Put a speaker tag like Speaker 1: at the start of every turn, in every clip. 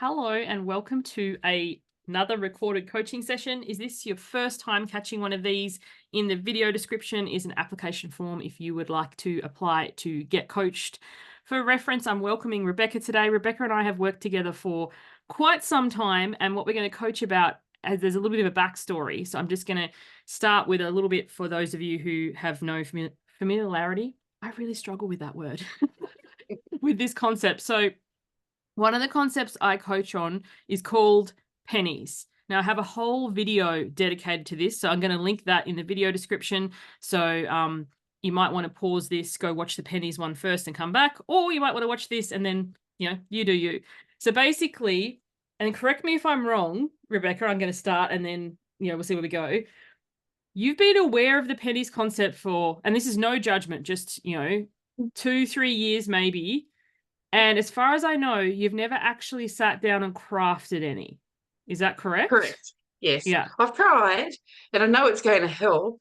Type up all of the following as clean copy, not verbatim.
Speaker 1: Hello and welcome to another recorded coaching session. Is this your first time catching one of these? In the video description is an application form if you would like to apply to get coached. For reference, I'm welcoming Rebecca today. Rebecca and I have worked together for quite some time, and what we're going to coach about, as there's a little bit of a backstory. So I'm just going to start with a little bit for those of you who have no familiarity. I really struggle with that word, with this concept. So one of the concepts I coach on is called Pennies. Now, I have a whole video dedicated to this, so I'm going to link that in the video description. So you might want to pause this, go watch the Pennies one first and come back, or you might want to watch this and then, you do you. So basically, and correct me if I'm wrong, Rebecca, I'm going to start and then, we'll see where we go. You've been aware of the Pennies concept for, and this is no judgment, just, 2-3 years maybe. And as far as I know, you've never actually sat down and crafted any. Is that correct?
Speaker 2: Correct. Yes.
Speaker 1: Yeah.
Speaker 2: I've tried and I know it's going to help.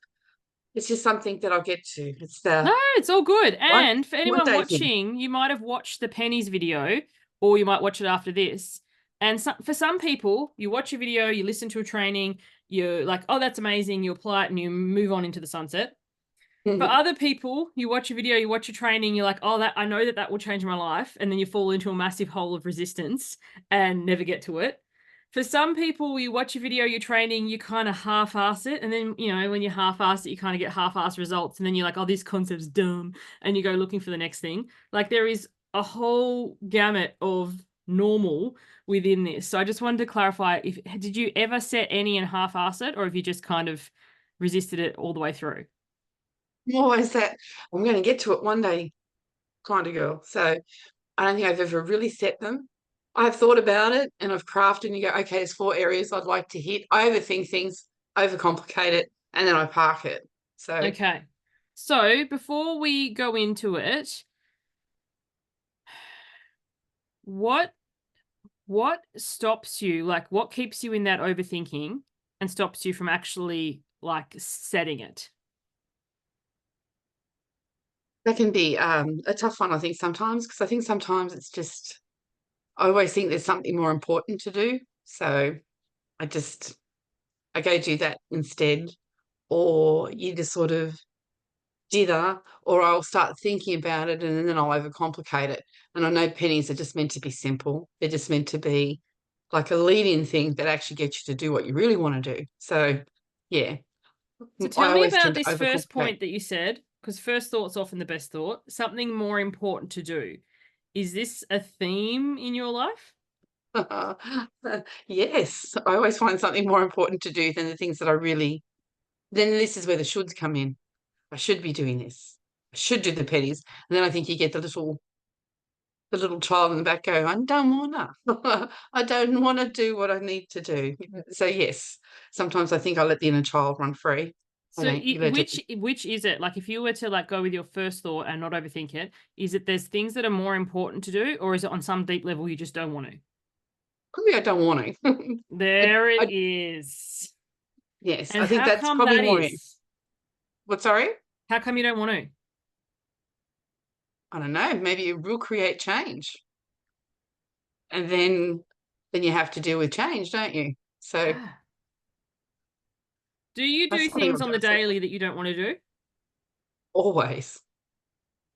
Speaker 2: It's just something that I'll get to. It's the
Speaker 1: No, it's all good.
Speaker 2: one,
Speaker 1: And for
Speaker 2: one
Speaker 1: anyone
Speaker 2: day thing.
Speaker 1: watching, you might have watched the Pennies video, or you might watch it after this. And for some people, you watch a video, you listen to a training, you're like, oh, that's amazing. You apply it and you move on into the sunset. For other people, you watch a video, you watch a training, you're like, oh, I know that will change my life. And then you fall into a massive hole of resistance and never get to it. For some people, you watch a video, you're training, you kind of half-ass it. And then, when you half-ass it, you kind of get half-ass results. And then you're like, oh, this concept's dumb. And you go looking for the next thing. Like, there is a whole gamut of normal within this. So I just wanted to clarify, did you ever set any and half-ass it, or have you just kind of resisted it all the way through?
Speaker 2: I'm always that I'm going to get to it one day kind of girl. So I don't think I've ever really set them. I've thought about it and I've crafted and you go, okay, there's 4 areas I'd like to hit. I overthink things, overcomplicate it, and then I park it. So
Speaker 1: Okay. So before we go into it, what stops you? Like, what keeps you in that overthinking and stops you from actually like setting it?
Speaker 2: that can be a tough one, I think, sometimes, because I think sometimes it's just I always think there's something more important to do. So I just I go do that instead. Or you just sort of dither, or I'll start thinking about it and then I'll overcomplicate it. And I know pennies are just meant to be simple. They're just meant to be like a lead-in thing that actually gets you to do what you really want to do. So yeah,
Speaker 1: So
Speaker 2: I
Speaker 1: tell me
Speaker 2: always
Speaker 1: about
Speaker 2: tend to
Speaker 1: this first
Speaker 2: overcomplicate.
Speaker 1: point that you said, because first thought's often the best thought. Something more important to do. Is this a theme in your life?
Speaker 2: Yes, I always find something more important to do than the things that I really. Then this is where the shoulds come in. I should be doing this. I should do the pennies. And then I think you get the little child in the back go, I don't wanna. I don't want to do what I need to do. So yes, sometimes I think I let the inner child run free. I
Speaker 1: So
Speaker 2: don't let it.
Speaker 1: which is it? Like, if you were to like go with your first thought and not overthink it, is it there's things that are more important to do, or is it on some deep level you just don't want to?
Speaker 2: Probably I don't want to.
Speaker 1: There it
Speaker 2: I,
Speaker 1: is.
Speaker 2: yes,
Speaker 1: And
Speaker 2: I think
Speaker 1: how
Speaker 2: that's
Speaker 1: come
Speaker 2: probably
Speaker 1: that
Speaker 2: more it.
Speaker 1: is?
Speaker 2: What, sorry?
Speaker 1: How come you don't want to?
Speaker 2: I don't know. Maybe it will create change. And then you have to deal with change, don't you? So
Speaker 1: Do you
Speaker 2: that's
Speaker 1: do
Speaker 2: something
Speaker 1: things
Speaker 2: I've
Speaker 1: on
Speaker 2: done
Speaker 1: the
Speaker 2: for
Speaker 1: daily that you don't want to do?
Speaker 2: always.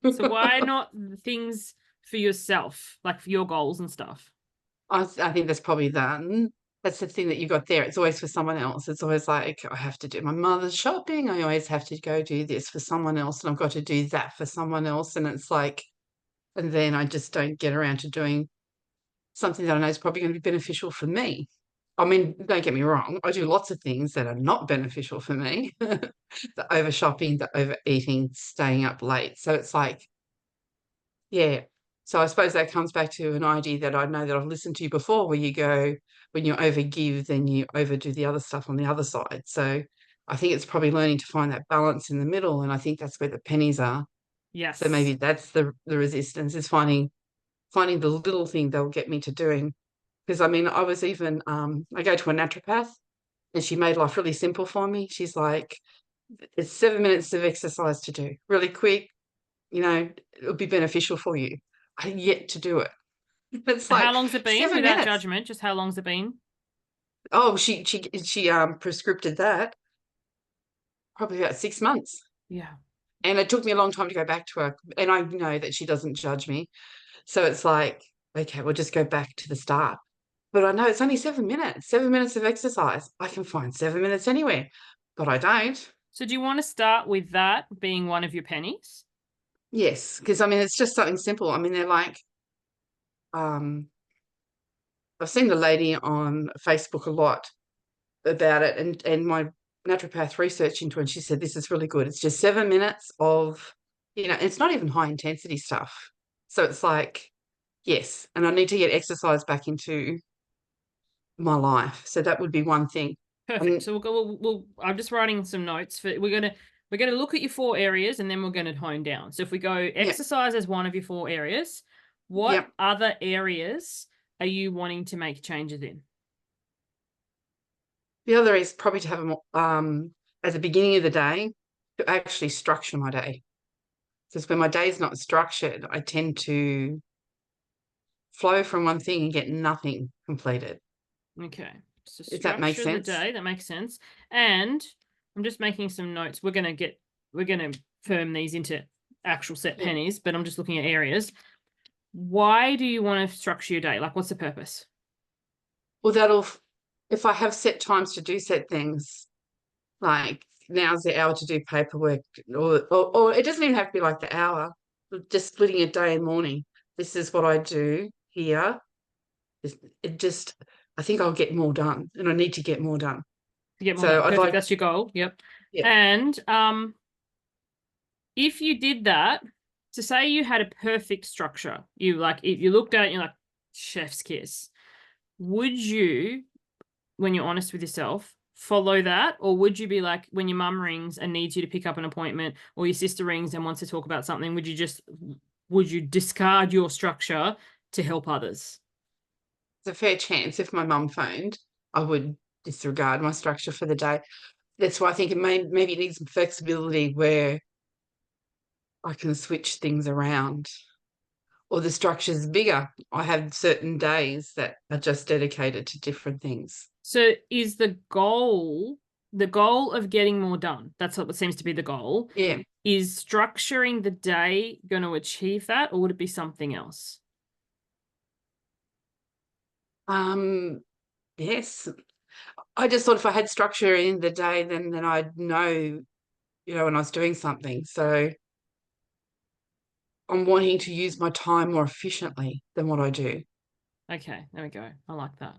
Speaker 1: So why not things for yourself, like for your goals and stuff?
Speaker 2: I think that's probably that. That's the thing that you got there. It's always for someone else. It's always like, I have to do my mother's shopping. I always have to go do this for someone else, and I've got to do that for someone else. And it's like, and then I just don't get around to doing something that I know is probably going to be beneficial for me. I mean, don't get me wrong. I do lots of things that are not beneficial for me. The over shopping, the overeating, staying up late. So it's like, yeah. So I suppose that comes back to an idea that I know that I've listened to before, where you go, when you overgive, then you overdo the other stuff on the other side. So I think it's probably learning to find that balance in the middle. And I think that's where the pennies are. So
Speaker 1: Yes.
Speaker 2: maybe that's the resistance, is finding the little thing that'll get me to doing. Because I mean, I was even I go to a naturopath and she made life really simple for me. She's like, it's 7 minutes of exercise to do, really quick, it'll be beneficial for you. I yet to do it. It's
Speaker 1: How
Speaker 2: like
Speaker 1: long's it been?
Speaker 2: 7
Speaker 1: Without
Speaker 2: minutes.
Speaker 1: judgment, just how long's it been?
Speaker 2: Oh, she prescripted that probably about 6 months.
Speaker 1: Yeah.
Speaker 2: And it took me a long time to go back to her, and I know that she doesn't judge me. So it's like, okay, we'll just go back to the start. But I know it's only 7 minutes, 7 minutes of exercise. I can find 7 minutes anywhere, but I don't.
Speaker 1: So do you want to start with that being one of your pennies?
Speaker 2: Yes, because I mean, it's just something simple. I mean, they're like, um, I've seen the lady on Facebook a lot about it, and my naturopath research into it, and she said, this is really good. It's just 7 minutes of, it's not even high intensity stuff. So it's like, yes, and I need to get exercise back into my life. So that would be one thing.
Speaker 1: Perfect. So we'll go. I'm just writing some notes for. We're gonna look at your 4 areas, and then we're gonna hone down. So if we go
Speaker 2: Yeah,
Speaker 1: exercise as one of your 4 areas, what
Speaker 2: yep.
Speaker 1: other areas are you wanting to make changes in?
Speaker 2: The other is probably to have at the beginning of the day, to actually structure my day. Because when my day is not structured, I tend to flow from one thing and get nothing completed.
Speaker 1: Okay. So
Speaker 2: If that makes
Speaker 1: structure the
Speaker 2: sense.
Speaker 1: day. That makes sense. And I'm just making some notes. We're gonna firm these into actual set
Speaker 2: Yeah.
Speaker 1: pennies, but I'm just looking at areas. Why do you want to structure your day? Like, what's the purpose?
Speaker 2: Well, if I have set times to do set things, like now's the hour to do paperwork, or it doesn't even have to be like the hour, just splitting a day and morning. This is what I do here. It just, I think I'll get more done, and I need to get more done.
Speaker 1: To get more
Speaker 2: So
Speaker 1: done.
Speaker 2: I'd
Speaker 1: Perfect.
Speaker 2: like,
Speaker 1: That's your goal. Yep.
Speaker 2: yeah,
Speaker 1: And if you did that, to say you had a perfect structure, you like if you looked at it, you're like chef's kiss. Would you, when you're honest with yourself, follow that? Or would you be like, when your mum rings and needs you to pick up an appointment, or your sister rings and wants to talk about something, would you discard your structure to help others?
Speaker 2: there's a fair chance if my mum phoned, I would disregard my structure for the day. That's why I think maybe it needs some flexibility where I can switch things around, or the structure's bigger. I have certain days that are just dedicated to different things.
Speaker 1: So is the goal of getting more done? That's what seems to be the goal.
Speaker 2: Yeah.
Speaker 1: Is structuring the day going to achieve that, or would it be something else?
Speaker 2: Yes. I just thought if I had structure in the day, then I'd know, when I was doing something. So I'm wanting to use my time more efficiently than what I do.
Speaker 1: Okay, there we go. I like that.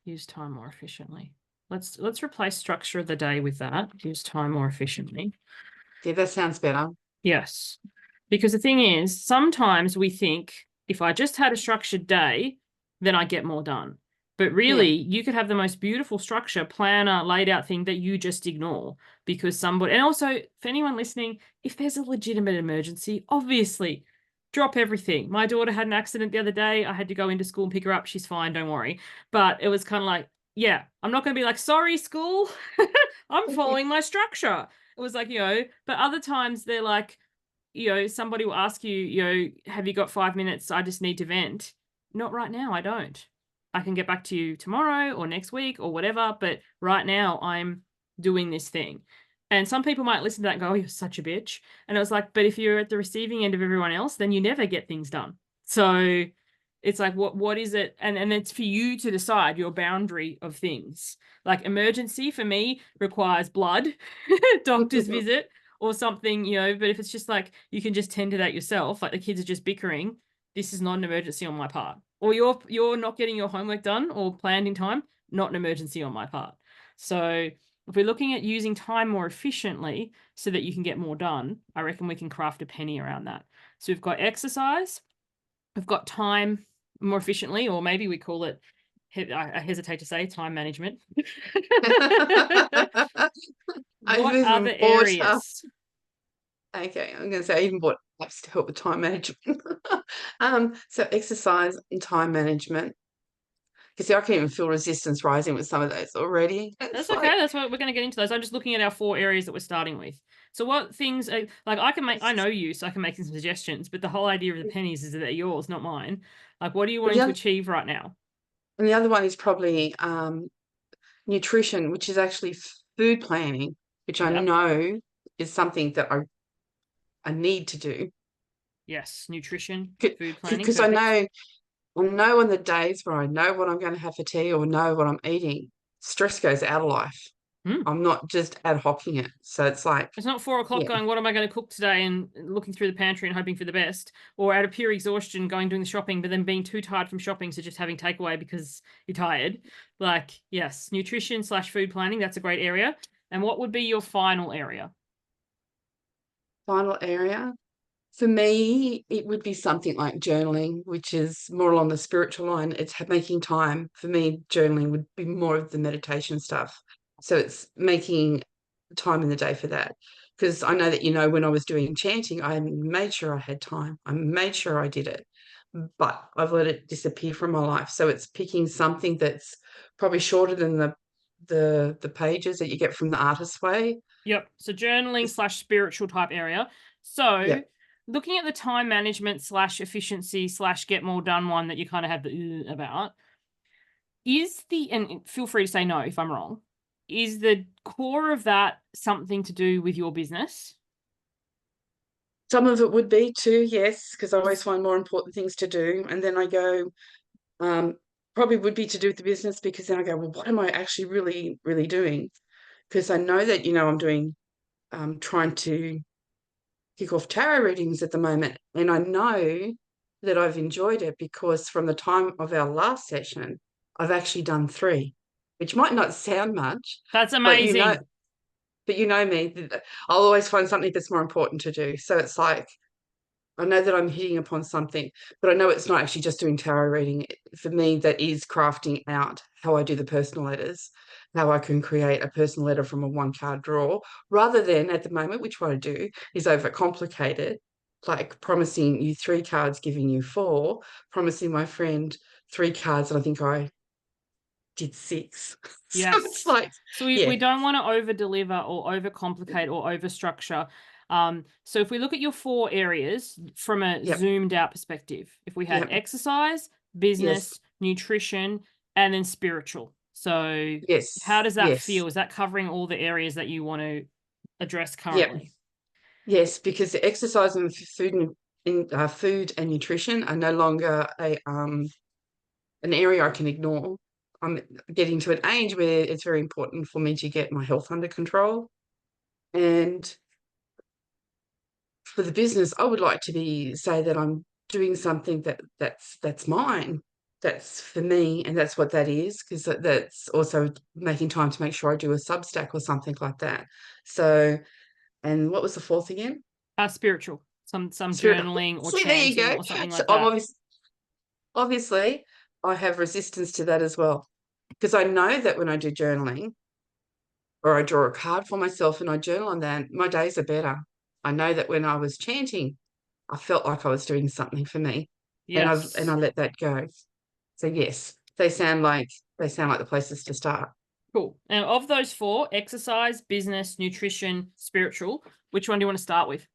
Speaker 1: Use time more efficiently. Let's replace structure of the day with that. Use time more efficiently.
Speaker 2: Yeah, that sounds better.
Speaker 1: Yes. Because the thing is, sometimes we think if I just had a structured day, then I get more done. But
Speaker 2: Yeah.
Speaker 1: really, you could have the most beautiful structure, planner, laid out thing that you just ignore because somebody, and also for anyone listening, if there's a legitimate emergency, obviously drop everything. My daughter had an accident the other day. I had to go into school and pick her up. She's fine, don't worry. But it was kind of like, yeah, I'm not going to be like, sorry, school. I'm following my structure. It was like, but other times they're like, somebody will ask you, have you got 5 minutes? I just need to vent. Not right now. I don't. I can get back to you tomorrow or next week or whatever. But right now I'm doing this thing. And some people might listen to that and go, oh, you're such a bitch. And it was like, but if you're at the receiving end of everyone else, then you never get things done. So it's like, what is it? And it's for you to decide your boundary of things. Like emergency for me requires blood, doctor's visit, or something, but if it's just like you can just tend to that yourself, like the kids are just bickering, this is not an emergency on my part. Or you're not getting your homework done or planned in time, not an emergency on my part. So if we're looking at using time more efficiently so that you can get more done, I reckon we can craft a penny around that. So we've got exercise, we've got time more efficiently, or maybe we call it, I hesitate to say, time management.
Speaker 2: I've
Speaker 1: What
Speaker 2: even
Speaker 1: other
Speaker 2: bought,
Speaker 1: areas?
Speaker 2: okay, I'm going to say I even bought apps to help with time management. So exercise and time management. Because I can even feel resistance rising with some of those already.
Speaker 1: That's
Speaker 2: It's
Speaker 1: okay.
Speaker 2: like,
Speaker 1: That's what we're going to get into those. I'm just looking at our 4 areas that we're starting with. So what things are, like I know you, so I can make some suggestions, but the whole idea of the pennies is that they're yours, not mine. Like, what are you
Speaker 2: But
Speaker 1: wanting to achieve right now?
Speaker 2: the other one is probably nutrition, which is actually food planning, which I
Speaker 1: Yep.
Speaker 2: know is something that I need to do.
Speaker 1: Yes. Nutrition, food planning.
Speaker 2: Because
Speaker 1: Perfect.
Speaker 2: I know on the days where I know what I'm going to have for tea or know what I'm eating, stress goes out of life.
Speaker 1: Mm.
Speaker 2: I'm not just ad hocing it. So it's like,
Speaker 1: It's not 4 o'clock
Speaker 2: yeah,
Speaker 1: going, what am I going to cook today, and looking through the pantry and hoping for the best, or out of pure exhaustion going doing the shopping, but then being too tired from shopping, so just having takeaway because you're tired. Like, yes, nutrition slash food planning, that's a great area. And what would be your final area?
Speaker 2: final area. For me, it would be something like journaling, which is more along the spiritual line. It's making time. For me, journaling would be more of the meditation stuff. So it's making time in the day for that. Because I know that, when I was doing chanting, I made sure I had time. I made sure I did it. But I've let it disappear from my life. So it's picking something that's probably shorter than the pages that you get from the artist's way.
Speaker 1: Yep. So journaling slash spiritual type area. So
Speaker 2: Yeah.
Speaker 1: looking at the time management slash efficiency slash get more done one that you kind of have the about, is the, and feel free to say no if I'm wrong, is the core of that something to do with your business?
Speaker 2: Some of it would be too, yes, because I always find more important things to do. And then I go, um, probably would be to do with the business, because then I go, well, what am I actually really, really doing? Because I know that, I'm doing, trying to kick off tarot readings at the moment. And I know that I've enjoyed it because from the time of our last session, I've actually done 3, which might not sound much,
Speaker 1: That's
Speaker 2: but
Speaker 1: amazing.
Speaker 2: me, I'll always find something that's more important to do. So it's like, I know that I'm hitting upon something, but I know it's not actually just doing tarot reading. For me, that is crafting out how I do the personal letters, how I can create a personal letter from a 1-card draw, rather than at the moment, which what I do is overcomplicate it, like promising you 3 cards, giving you 4, promising my friend 3 cards, and I think I did 6. So it's
Speaker 1: Yes.
Speaker 2: like,
Speaker 1: So we
Speaker 2: yeah,
Speaker 1: don't want to over deliver or over complicate or over structure. So if we look at your 4 areas from a
Speaker 2: yep,
Speaker 1: zoomed out perspective, if we had
Speaker 2: yep,
Speaker 1: exercise,
Speaker 2: yes,
Speaker 1: business, nutrition, and then spiritual. So how
Speaker 2: yes,
Speaker 1: does that
Speaker 2: yes,
Speaker 1: feel? Is that covering all the areas that you want to address
Speaker 2: yep.
Speaker 1: currently?
Speaker 2: Yes, because the exercise and food and nutrition are no longer an area I can ignore. I'm getting to an age where it's very important for me to get my health under control. And for the business, I would like to say that I'm doing something that's mine, that's for me, and that's what that is. Because that's also making time to make sure I do a Substack or something like that. So, and what was the 4th again?
Speaker 1: Spiritual. Some
Speaker 2: Spirit.
Speaker 1: journaling or
Speaker 2: See, there you
Speaker 1: chanting
Speaker 2: go.
Speaker 1: or something
Speaker 2: So
Speaker 1: like
Speaker 2: I'm
Speaker 1: that.
Speaker 2: obviously I have resistance to that as well, because I know that when I do journaling or I draw a card for myself and I journal on that, my days are better. I know that when I was chanting, I felt like I was doing something for me, and I
Speaker 1: Yes.
Speaker 2: let that go. So yes, they sound like the places to start.
Speaker 1: Cool. And of those 4, exercise, business, nutrition, spiritual, which one do you want to start with?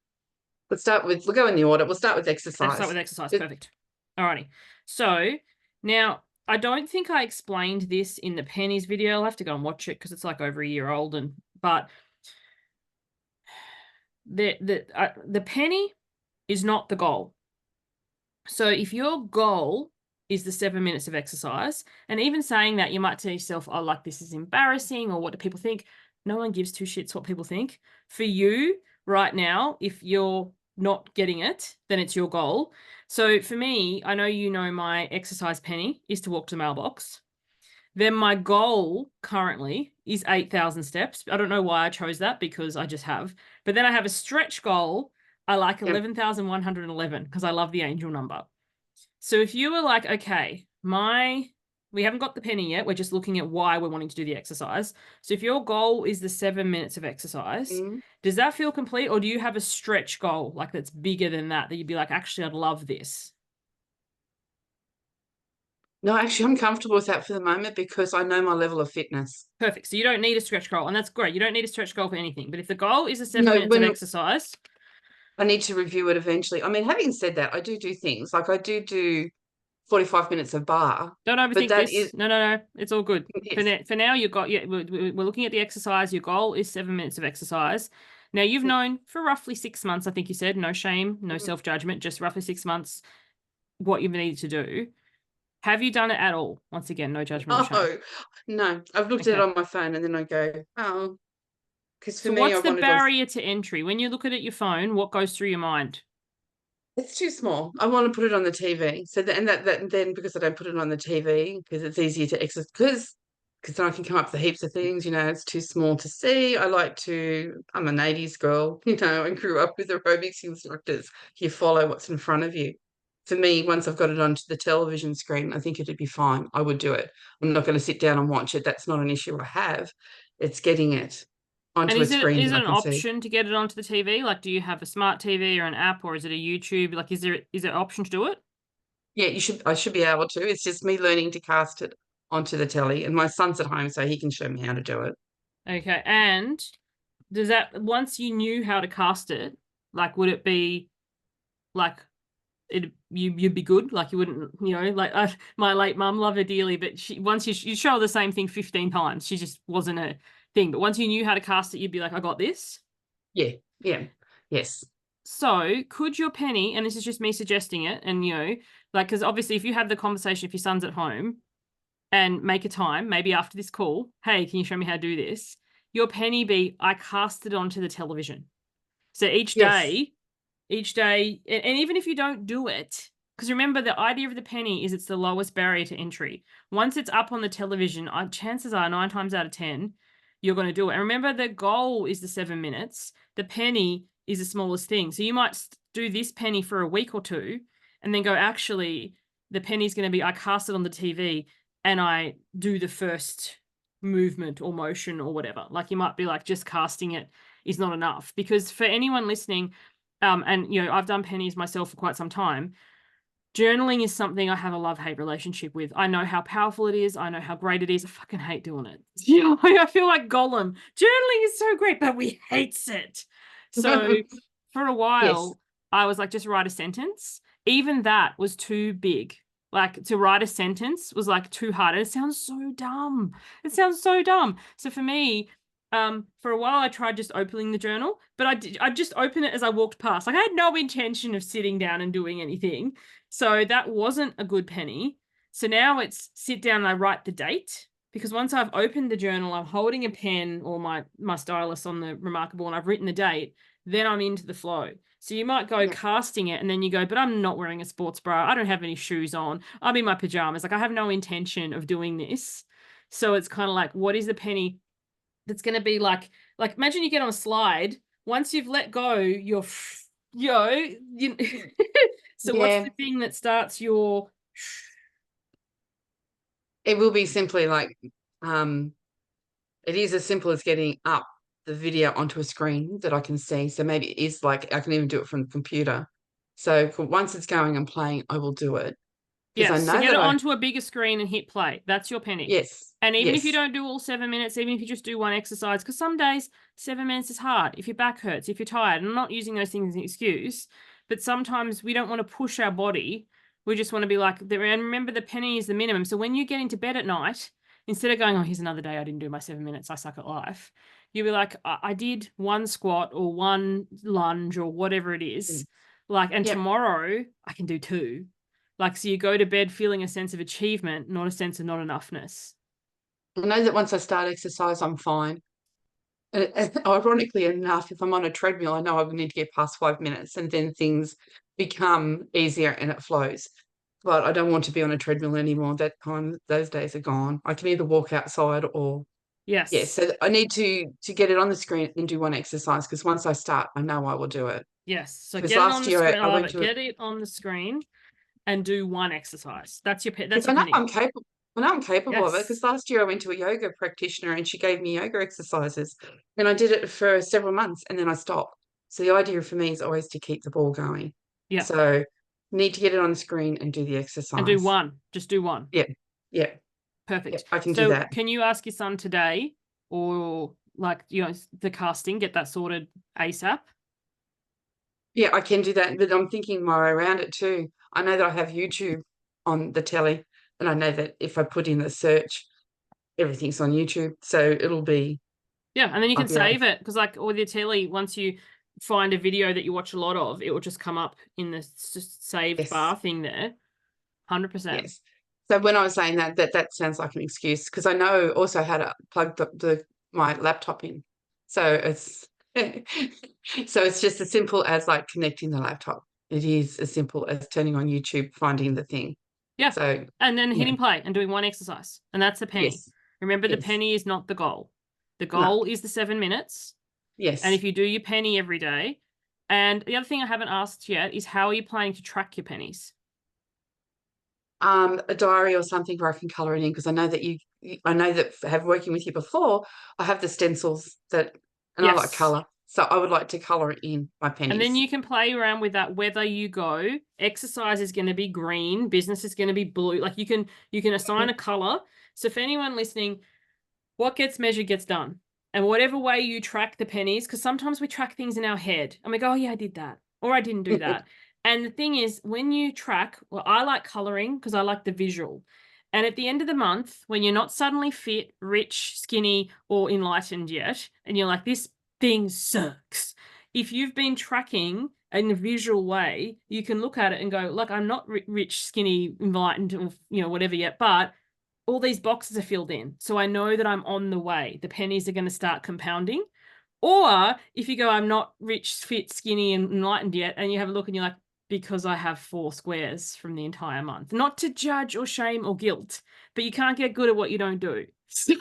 Speaker 2: We'll go in the order. We'll start with
Speaker 1: Let's start
Speaker 2: exercise.
Speaker 1: with exercise.
Speaker 2: It,
Speaker 1: Perfect. Alrighty. So now I don't think I explained this in the Pennies video. I'll have to go and watch it because it's like over a year old. But the penny is not the goal. So if your goal is the 7 minutes of exercise, and even saying that, you might tell yourself, oh, like this is embarrassing, or what do people think? No one gives 2 shits what people think. For you right now, if you're not getting it, then it's your goal. So for me, I know my exercise penny is to walk to the mailbox. Then my goal currently is 8,000 steps. I don't know why I chose that, because I just have. But then I have a stretch goal. I like
Speaker 2: yep.
Speaker 1: 11,111 because I love the angel number. So if you were like, okay, we haven't got the penny yet. We're just looking at why we're wanting to do the exercise. So if your goal is the 7 minutes of exercise,
Speaker 2: Mm.
Speaker 1: does that feel complete? Or do you have a stretch goal like that's bigger than that you'd be like, actually, I'd love this?
Speaker 2: No, actually, I'm comfortable with that for the moment because I know my level of fitness.
Speaker 1: Perfect. So you don't need a stretch goal, and that's great. You don't need a stretch goal for anything. But if the goal is the 7
Speaker 2: No,
Speaker 1: minutes of
Speaker 2: when
Speaker 1: exercise,
Speaker 2: I need to review it eventually. I mean, having said that, I do things like I do 45 minutes of bar.
Speaker 1: Don't
Speaker 2: But
Speaker 1: overthink
Speaker 2: that
Speaker 1: this.
Speaker 2: is,
Speaker 1: No. It's all good.
Speaker 2: yes.
Speaker 1: For now, you've got, yeah, we're looking at the exercise. Your goal is 7 minutes of exercise. Now, you've known for roughly 6 months, I think you said, no shame, no self-judgment, just roughly 6 months, what you've needed to do. Have you done it at all? Once again, no judgment or shame.
Speaker 2: Oh, no. I've looked at it
Speaker 1: Okay.
Speaker 2: on my phone and then I go, oh, because for
Speaker 1: So
Speaker 2: me, I
Speaker 1: what's the
Speaker 2: wanted to,
Speaker 1: barrier to entry? When you look at it, your phone, what goes through your mind?
Speaker 2: it's too small. I want to put it on the TV. So then that then because I don't put it on the TV because it's easier to exercise because then I can come up with heaps of things. It's too small to see. I'm an 80s girl, and grew up with aerobics instructors. You follow what's in front of you. For me, once I've got it onto the television screen, I think it'd be fine. I would do it. I'm not going to sit down and watch it. That's not an issue I have. It's getting it
Speaker 1: And
Speaker 2: onto a
Speaker 1: is it
Speaker 2: screen
Speaker 1: is
Speaker 2: that
Speaker 1: it
Speaker 2: I
Speaker 1: an
Speaker 2: can see.
Speaker 1: option to get it onto the TV? Like, do you have a smart TV or an app, or is it a YouTube? Like, is there an option to do it?
Speaker 2: Yeah, I should be able to. It's just me learning to cast it onto the telly. And my son's at home, so he can show me how to do it.
Speaker 1: Okay. And does that, once you knew how to cast it, like, would it be like you'd be good? Like, you wouldn't, like, my late mum, love her dearly, but once you show her the same thing 15 times, she just wasn't a thing. But once you knew how to cast it, you'd be like, I got this.
Speaker 2: Yeah, yeah, yes.
Speaker 1: So could your Penny, and this is just me suggesting it, and like, because obviously if you have the conversation, if your son's at home and make a time, maybe after this call, hey, can you show me how to do this? Your Penny be, I cast it onto the television. So
Speaker 2: Yes,
Speaker 1: each day, and even if you don't do it, because remember the idea of the penny is it's the lowest barrier to entry. Once it's up on the television, chances are 9 times out of 10, you're going to do it. And remember, the goal is the 7 minutes. The penny is the smallest thing. So you might do this penny for a week or two and then go, actually, the penny's going to be, I cast it on the TV and I do the first movement or motion or whatever. Like, you might be like, just casting it is not enough. Because for anyone listening, and I've done pennies myself for quite some time. Journaling is something I have a love-hate relationship with. I know how powerful it is. I know how great it is. I fucking hate doing it. I feel like Gollum. Journaling is so great, but we hates it. So for a
Speaker 2: yes.
Speaker 1: while, I was like, just write a sentence. Even that was too big. Like, to write a sentence was like too hard. And it sounds so dumb. It sounds so dumb. So for me, for a while I tried just opening the journal, but I'd just open it as I walked past. Like, I had no intention of sitting down and doing anything. So that wasn't a good penny. So now it's sit down and I write the date, because once I've opened the journal, I'm holding a pen or my stylus on the Remarkable and I've written the date, then I'm into the flow. So you might go
Speaker 2: Yeah.
Speaker 1: casting it and then you go, but I'm not wearing a sports bra. I don't have any shoes on. I'm in my pajamas. Like, I have no intention of doing this. So it's kind of like, what is the penny that's going to be like imagine you get on a slide. Once you've let go, you're you so what's
Speaker 2: Yeah,
Speaker 1: the thing that starts your
Speaker 2: it will be simply like, um, it is as simple as getting up the video onto a screen that I can see. So maybe it is like I can even do it from the computer. So once it's going and playing, I will do it because I
Speaker 1: yes, so
Speaker 2: know
Speaker 1: get it
Speaker 2: that
Speaker 1: onto a bigger screen and hit play. That's your penny.
Speaker 2: yes,
Speaker 1: And even if you
Speaker 2: yes,
Speaker 1: don't do all 7 minutes, even if you just do one exercise, because some days 7 minutes is hard. If your back hurts, if you're tired, I'm not using those things as an excuse, but sometimes we don't want to push our body. We just want to be like, and remember, the penny is the minimum. So when you get into bed at night, instead of going, oh, here's another day I didn't do my 7 minutes, I suck at life, you'll be like, I did one squat or one lunge or whatever it is.
Speaker 2: mm,
Speaker 1: Like, and
Speaker 2: yep.
Speaker 1: tomorrow I can do 2. Like, so you go to bed feeling a sense of achievement, not a sense of not enoughness.
Speaker 2: I know that once I start exercise, I'm fine. And ironically enough, if I'm on a treadmill, I know I need to get past 5 minutes and then things become easier and it flows. But I don't want to be on a treadmill anymore. Those days are gone. I can either walk outside or yes.
Speaker 1: Yes.
Speaker 2: So I need to get it on the screen and do one exercise because once I start, I know I will do it.
Speaker 1: Yes. So
Speaker 2: Because
Speaker 1: get it on
Speaker 2: last
Speaker 1: the
Speaker 2: year
Speaker 1: screen. I
Speaker 2: I
Speaker 1: love
Speaker 2: went
Speaker 1: it.
Speaker 2: to it
Speaker 1: Get it on the screen and do one exercise. That's
Speaker 2: because
Speaker 1: a
Speaker 2: I know
Speaker 1: penny.
Speaker 2: I'm capable. I know I'm capable of it because
Speaker 1: Yes.
Speaker 2: last year I went to a yoga practitioner and she gave me yoga exercises and I did it for several months and then I stopped. So the idea for me is always to keep the ball going.
Speaker 1: Yeah.
Speaker 2: So need to get it on the screen and do the
Speaker 1: And do
Speaker 2: exercise.
Speaker 1: one. Just do one.
Speaker 2: Yeah, yeah, yeah.
Speaker 1: Perfect.
Speaker 2: I can do
Speaker 1: So
Speaker 2: that.
Speaker 1: can you ask your son today, or like, the casting, get that sorted ASAP?
Speaker 2: Yeah, I can do that, but I'm thinking my way around it too. I know that I have YouTube. on the telly, and I know that if I put in the search, everything's on YouTube, so it'll be.
Speaker 1: Yeah, and then you
Speaker 2: I'll
Speaker 1: can
Speaker 2: be able to,
Speaker 1: save it because, like, with your telly, once you find a video that you watch a lot of, it will just come up in the just saved
Speaker 2: yes,
Speaker 1: bar thing there. 100%.
Speaker 2: yes. So when I was saying that sounds like an excuse, because I know also how to plug my laptop in. So it's so it's just as simple as like connecting the laptop. It is as simple as turning on YouTube, finding the thing.
Speaker 1: Yeah.
Speaker 2: So
Speaker 1: And then
Speaker 2: yeah,
Speaker 1: hitting play and doing one exercise. And that's the penny.
Speaker 2: yes,
Speaker 1: Remember, the
Speaker 2: yes,
Speaker 1: penny is not the goal. The
Speaker 2: no,
Speaker 1: goal is the 7 minutes. And
Speaker 2: yes.
Speaker 1: if you do your penny every day, and the other thing I haven't asked yet is, how are you planning to track your pennies?
Speaker 2: A diary or something where I can colour it in, because I know that I know that have working with you before, I have the stencils that, and I like
Speaker 1: Yes.
Speaker 2: colour, so I would like to colour in my
Speaker 1: And then
Speaker 2: pennies.
Speaker 1: you can play around with that, whether you go, exercise is going to be green, business is going to be blue. Like, you can assign a color. So for anyone listening, what gets measured gets done. And whatever way you track the pennies, because sometimes we track things in our head and we go, oh yeah, I did that, or I didn't do that. And the thing is, when you track, well, I like coloring because I like the visual. And at the end of the month, when you're not suddenly fit, rich, skinny, or enlightened yet, and you're like, this thing sucks. If you've been tracking in a visual way, you can look at it and go, look, I'm not rich, skinny, enlightened, or whatever yet, but all these boxes are filled in. So I know that I'm on the way. The pennies are going to start compounding. Or if you go, I'm not rich, fit, skinny, and enlightened yet, and you have a look and you're like, because I have 4 squares from the entire month. Not to judge or shame or guilt, but you can't get good at what you don't do. So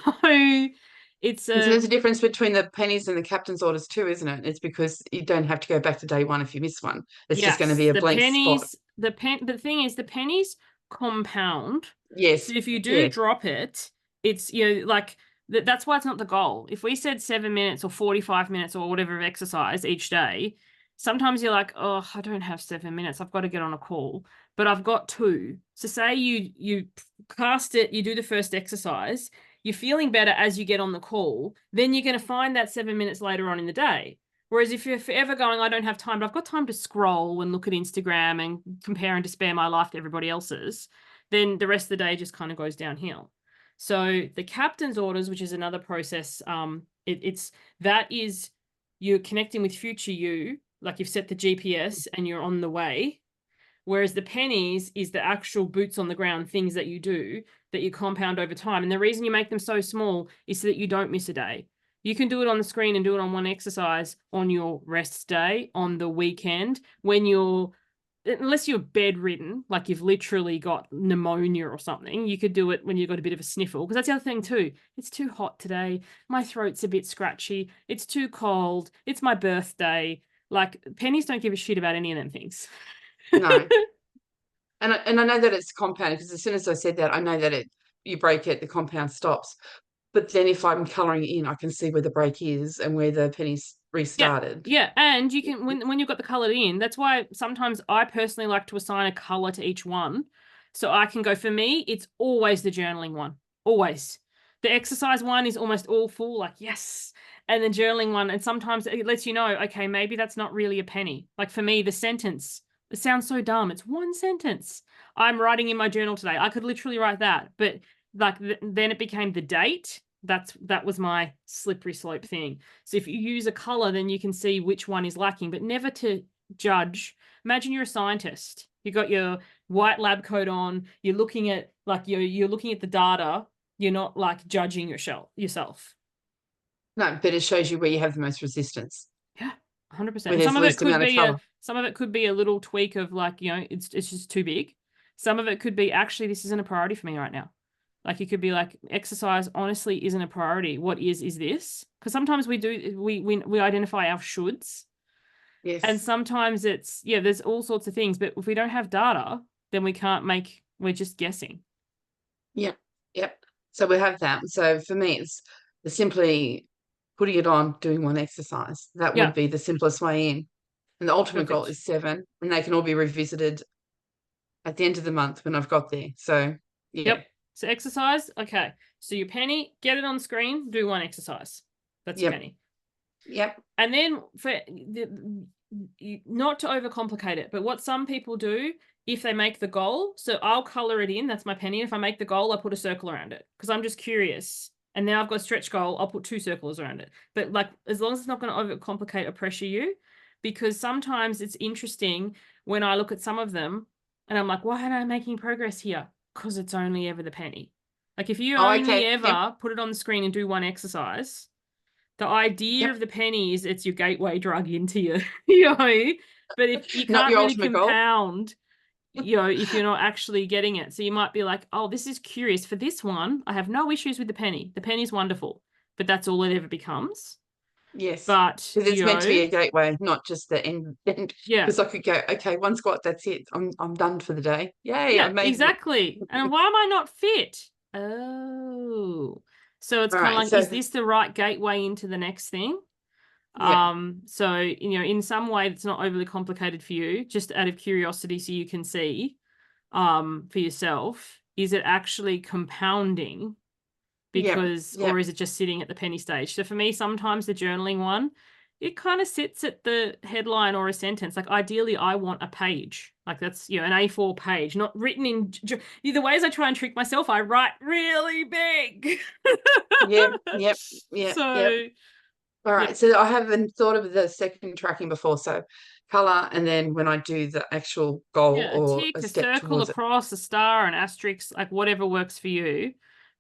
Speaker 1: it's
Speaker 2: And so there's a difference between the pennies and the captain's orders too, isn't it? It's because you don't have to go back to day one if you miss one. It's just going to
Speaker 1: yes,
Speaker 2: be a
Speaker 1: the
Speaker 2: blank spot.
Speaker 1: pennies, the thing is, the pennies compound.
Speaker 2: Yes,
Speaker 1: So if you do
Speaker 2: yeah,
Speaker 1: drop it, it's, like, that's why it's not the goal. If we said 7 minutes or 45 minutes or whatever of exercise each day, sometimes you're like, oh, I don't have 7 minutes. I've got to get on a call, but I've got 2. So say you cast it, you do the first exercise, you're feeling better as you get on the call, then you're going to find that 7 minutes later on in the day. Whereas if you're forever going, I don't have time, but I've got time to scroll and look at Instagram and compare and despair my life to everybody else's, then the rest of the day just kind of goes downhill. So the captain's orders, which is another process, it's that is, you're connecting with future you, like you've set the GPS and you're on the way. Whereas the pennies is the actual boots on the ground things that you do that you compound over time. And the reason you make them so small is so that you don't miss a day. You can do it on the screen and do it on one exercise on your rest day, on the weekend, when you're, unless you're bedridden, like you've literally got pneumonia or something, you could do it when you've got a bit of a sniffle. Because that's the other thing too. It's too hot today. My throat's a bit scratchy. It's too cold. It's my birthday. Like, pennies don't give a shit about any of them things.
Speaker 2: no. And I know that it's compounded, because as soon as I said that, I know that you break it, the compound stops. But then if I'm colouring in, I can see where the break is and where the pennies
Speaker 1: Yeah.
Speaker 2: restarted.
Speaker 1: Yeah. And you can, when you've got the colored in, that's why sometimes I personally like to assign a color to each one. So I can go, for me, it's always the journaling one. Always. The exercise one is almost all full, like, yes. And the journaling one, and sometimes it lets you know, okay, maybe that's not really a penny. Like for me, the sentence, it sounds so dumb. It's one sentence. I'm writing in my journal today. I could literally write that, but like then it became the date. That was my slippery slope thing. So if you use a color, then you can see which one is lacking, but never to judge. Imagine you're a scientist. You got your white lab coat on. You're looking at, like, you're looking at the data. You're not like judging yourself.
Speaker 2: No, but it shows you where you have the most resistance,
Speaker 1: Yeah, 100%.
Speaker 2: where
Speaker 1: And
Speaker 2: there's
Speaker 1: some
Speaker 2: the
Speaker 1: of it
Speaker 2: least
Speaker 1: could
Speaker 2: amount of
Speaker 1: be
Speaker 2: colour.
Speaker 1: a little tweak of, like, it's just too big. Some of it could be, actually, this isn't a priority for me right now. Like, you could be like, exercise honestly isn't a priority. What is this? Because sometimes we identify our shoulds, and
Speaker 2: Yes.
Speaker 1: sometimes it's, there's all sorts of things. But if we don't have data, then we're just guessing.
Speaker 2: Yep. Yep. So we have that. So for me, it's simply putting it on, doing one exercise. That
Speaker 1: Yeah,
Speaker 2: would be the simplest way in. And the ultimate goal
Speaker 1: perfect.
Speaker 2: is 7, and they can all be revisited at the end of the month when I've got there. So yeah.
Speaker 1: Yep. So exercise, okay. So your penny, get it on screen, do one exercise. That's your
Speaker 2: Yep.
Speaker 1: penny.
Speaker 2: Yep.
Speaker 1: And then, not to overcomplicate it, but what some people do if they make the goal. So I'll color it in. That's my penny. If I make the goal, I put a circle around it because I'm just curious. And now I've got a stretch goal. I'll put 2 circles around it. But like, as long as it's not going to overcomplicate or pressure you, because sometimes it's interesting when I look at some of them and I'm like, why am I making progress here? Because it's only ever the penny. Like if you
Speaker 2: Oh,
Speaker 1: only
Speaker 2: okay. Yep.
Speaker 1: ever put it on the screen and do one exercise, the idea
Speaker 2: Yep.
Speaker 1: of the penny is it's your gateway drug into your, you know, but if you
Speaker 2: Not
Speaker 1: can't
Speaker 2: your
Speaker 1: really
Speaker 2: ultimate goal.
Speaker 1: compound, you know, if you're not actually getting it. So you might be like, oh, this is curious. For this one, I have no issues with the penny. The penny's wonderful, but that's all it ever becomes.
Speaker 2: Yes.
Speaker 1: But,
Speaker 2: Because it's
Speaker 1: you
Speaker 2: meant to be
Speaker 1: know,
Speaker 2: a gateway, not just the end.
Speaker 1: yeah,
Speaker 2: Because I could go, okay, one squat, that's it. I'm done for the day. Yay, I
Speaker 1: yeah,
Speaker 2: made it.
Speaker 1: exactly. And why am I not fit? Oh, so it's
Speaker 2: All
Speaker 1: kind of
Speaker 2: right.
Speaker 1: like, is
Speaker 2: So,
Speaker 1: this the right gateway into the next thing?
Speaker 2: yeah.
Speaker 1: So, you know, in some way that's not overly complicated for you, just out of curiosity so you can see, for yourself, is it actually compounding
Speaker 2: Yep.
Speaker 1: because,
Speaker 2: Yep.
Speaker 1: or is it just sitting at the penny stage? So for me, sometimes the journaling one, it kind of sits at the headline or a sentence. Like ideally, I want a page. Like that's, you know, an A4 page, not written in the ways I try and trick myself. I write really big.
Speaker 2: Yep. Yep. Yep. Yep.
Speaker 1: So
Speaker 2: All
Speaker 1: yeah,
Speaker 2: right. So I haven't thought of the second tracking before. So color, and then when I do the actual goal
Speaker 1: yeah, a
Speaker 2: or a
Speaker 1: tick, a
Speaker 2: step
Speaker 1: circle, a
Speaker 2: towards it.
Speaker 1: cross, a star, an asterisk, like whatever works for you.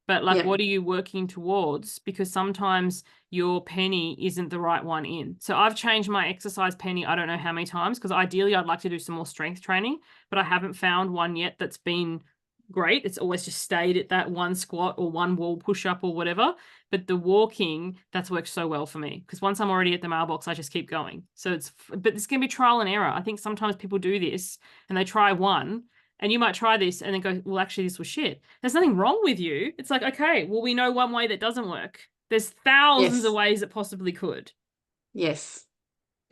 Speaker 1: But like,
Speaker 2: Yeah.
Speaker 1: what are you working towards? Because sometimes your penny isn't the right one in. So I've changed my exercise penny, I don't know how many times, because ideally I'd like to do some more strength training, but I haven't found one yet that's been great. It's always just stayed at that one squat or one wall push up or whatever. But the walking, that's worked so well for me because once I'm already at the mailbox, I just keep going. So but it's going to be trial and error. I think sometimes people do this and they try one and you might try this and then go, well, actually, this was shit. There's nothing wrong with you. It's like, okay, well, we know one way that doesn't work. There's thousands of
Speaker 2: Yes.
Speaker 1: ways it possibly could.
Speaker 2: Yes.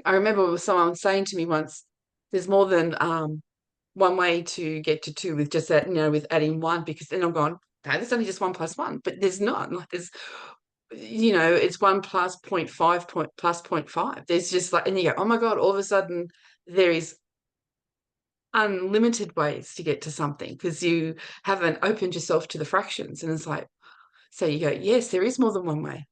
Speaker 2: I remember someone saying to me once, there's more than one way to get to two with just that, with adding one, because then I'm going, no, there's only just one plus one, but there's not. Like there's, it's one plus point five point plus point five. There's just like, and you go, oh my God, all of a sudden there is unlimited ways to get to something because you haven't opened yourself to the fractions. And it's like, so you go, yes, there is more than one way.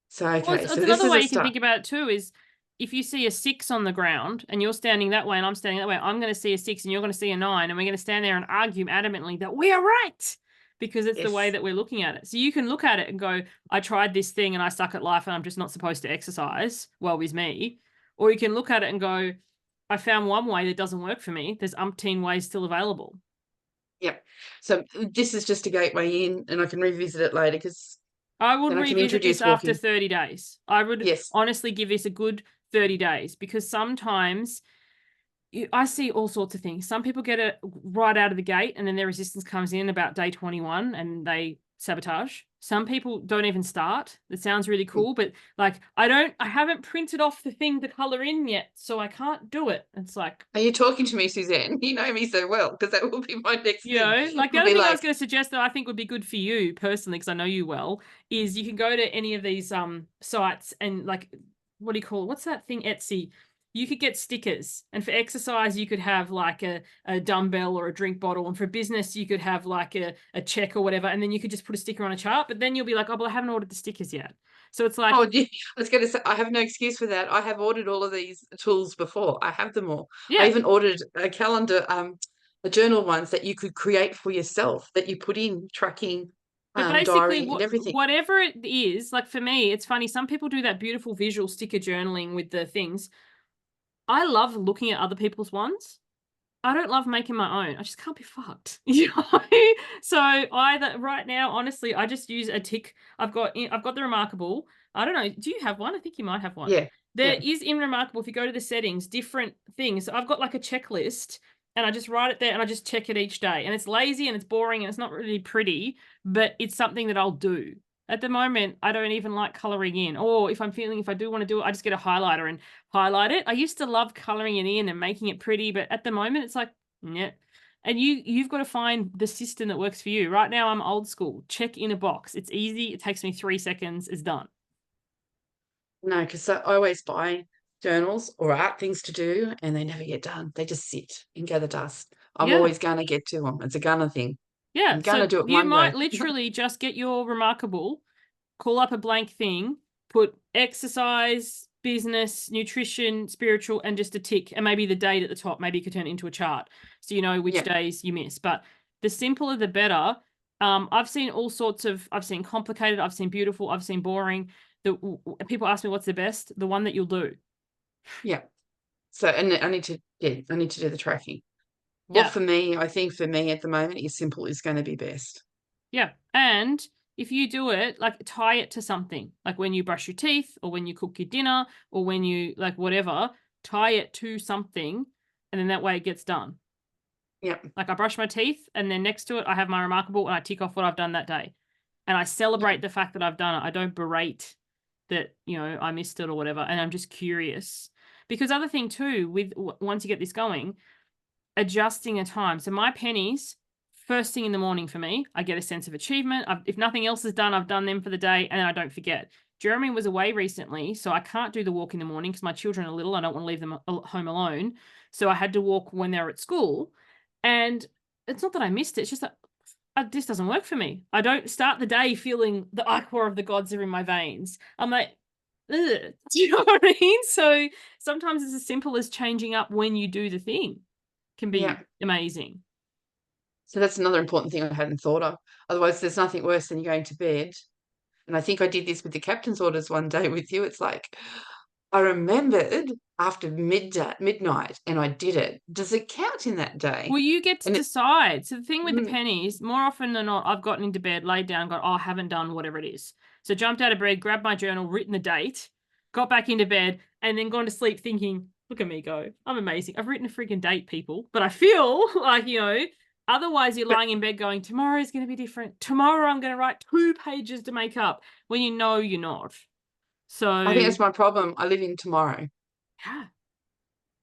Speaker 2: So,
Speaker 1: Well,
Speaker 2: okay,
Speaker 1: it's
Speaker 2: so this
Speaker 1: another
Speaker 2: is
Speaker 1: way
Speaker 2: a
Speaker 1: you can
Speaker 2: start.
Speaker 1: think about it too is if you see a 6 on the ground and you're standing that way and I'm standing that way, I'm going to see a 6 and you're going to see a 9 and we're going to stand there and argue adamantly that we are right because it's the way
Speaker 2: Yes.
Speaker 1: that we're looking at it. So you can look at it and go, I tried this thing and I suck at life and I'm just not supposed to exercise. Well, with me. Or you can look at it and go, I found one way that doesn't work for me. There's umpteen ways still available.
Speaker 2: Yep. So this is just a gateway in, and I can revisit it later because
Speaker 1: I would
Speaker 2: then I can
Speaker 1: revisit this
Speaker 2: introduce
Speaker 1: after
Speaker 2: walking.
Speaker 1: 30 days. I would
Speaker 2: Yes.
Speaker 1: honestly give this a good 30 days because sometimes I see all sorts of things. Some people get it right out of the gate and then their resistance comes in about day 21 and they sabotage. Some people don't even start. It sounds really
Speaker 2: Mm.
Speaker 1: cool, but like I haven't printed off the thing to color in yet, so I can't do it. It's like,
Speaker 2: Are you talking to me, Suzanne? You know me so well because that will be my next
Speaker 1: you
Speaker 2: thing.
Speaker 1: know, like the
Speaker 2: I'll
Speaker 1: other
Speaker 2: be
Speaker 1: thing I
Speaker 2: like,
Speaker 1: was going to suggest that I think would be good for you personally, because I know you well, is you can go to any of these sites and like what do you call it? What's that thing? Etsy. You could get stickers. And for exercise, you could have like a dumbbell or a drink bottle. And for business, you could have like a check or whatever. And then you could just put a sticker on a chart. But then you'll be like, oh, well, I haven't ordered the stickers yet. So it's like,
Speaker 2: oh, I was going to say, I have no excuse for that. I have ordered all of these tools before. I have them all. I
Speaker 1: yeah.
Speaker 2: even ordered a calendar, a journal ones that you could create for yourself that you put in tracking,
Speaker 1: But basically,
Speaker 2: diary and everything.
Speaker 1: whatever it is, like for me, it's funny. Some people do that beautiful visual sticker journaling with the things. I love looking at other people's ones. I don't love making my own. I just can't be fucked. You know? So either right now, honestly, I just use a tick. I've got the Remarkable. I don't know. Do you have one? I think you might have one.
Speaker 2: Yeah.
Speaker 1: There
Speaker 2: Yeah.
Speaker 1: is in Remarkable, if you go to the settings, different things. So I've got like a checklist and I just write it there and I just check it each day. And it's lazy and it's boring and it's not really pretty, but it's something that I'll do. At the moment, I don't even like coloring in. Or if I do want to do it, I just get a highlighter and highlight it. I used to love coloring it in and making it pretty, but at the moment it's like, yeah. And you've got to find the system that works for you. Right now I'm old school. Check in a box. It's easy. It takes me 3 seconds. It's done.
Speaker 2: No, because I always buy journals or art things to do and they never get done. They just sit and gather dust. I'm
Speaker 1: Yeah.
Speaker 2: always going to get to them. It's a gonna thing.
Speaker 1: Yeah.
Speaker 2: I'm going
Speaker 1: So
Speaker 2: to do it
Speaker 1: you
Speaker 2: one day.
Speaker 1: might literally just get your remarkable, call up a blank thing, put exercise, business, nutrition, spiritual, and just a tick, and maybe the date at the top. Maybe you could turn it into a chart so you know which
Speaker 2: Yeah,
Speaker 1: days you miss. But the simpler, the better. I've seen all sorts of, I've seen complicated, I've seen beautiful, I've seen boring. People ask me what's the best, the one that you'll do.
Speaker 2: yeah. So, and I need to, I need to do the tracking. What
Speaker 1: Yeah.
Speaker 2: for me, I think for me at the moment is simple is going to be best.
Speaker 1: Yeah. And if you do it, like tie it to something, like when you brush your teeth or when you cook your dinner or when you like whatever, tie it to something. And then that way it gets done.
Speaker 2: Yeah,
Speaker 1: Like I brush my teeth and then next to it, I have my remarkable and I tick off what I've done that day. And I
Speaker 2: yeah,
Speaker 1: celebrate the fact that I've done it. I don't berate that, I missed it or whatever. And I'm just curious. Because other thing too, with once you get this going, adjusting a time. So my pennies, first thing in the morning for me, I get a sense of achievement. If nothing else is done, I've done them for the day and then I don't forget. Jeremy was away recently, so I can't do the walk in the morning because my children are little. I don't want to leave them home alone. So I had to walk when they're at school. And it's not that I missed it. It's just that this doesn't work for me. I don't start the day feeling the ichor of the gods are in my veins. I'm like, ugh. Do you know what I mean? So sometimes it's as simple as changing up when you do the thing can
Speaker 2: yeah.
Speaker 1: be amazing.
Speaker 2: So that's another important thing I hadn't thought of. Otherwise, there's nothing worse than going to bed. And I think I did this with the captain's orders one day with you. It's like, I remembered after midnight and I did it. Does it count in that day?
Speaker 1: Well, you get to
Speaker 2: And it,
Speaker 1: decide. So the thing with the
Speaker 2: mm,
Speaker 1: pennies, more often than not, I've gotten into bed, laid down, got, oh, I haven't done whatever it is. So jumped out of bed, grabbed my journal, written the date, got back into bed, and then gone to sleep thinking, look at me go. I'm amazing. I've written a freaking date, people. But I feel like, otherwise you're
Speaker 2: but
Speaker 1: lying in bed going, tomorrow is going to be different. Tomorrow I'm going to write 2 pages to make up when you know you're not.
Speaker 2: I think
Speaker 1: So,
Speaker 2: that's my problem. I live in tomorrow
Speaker 1: yeah.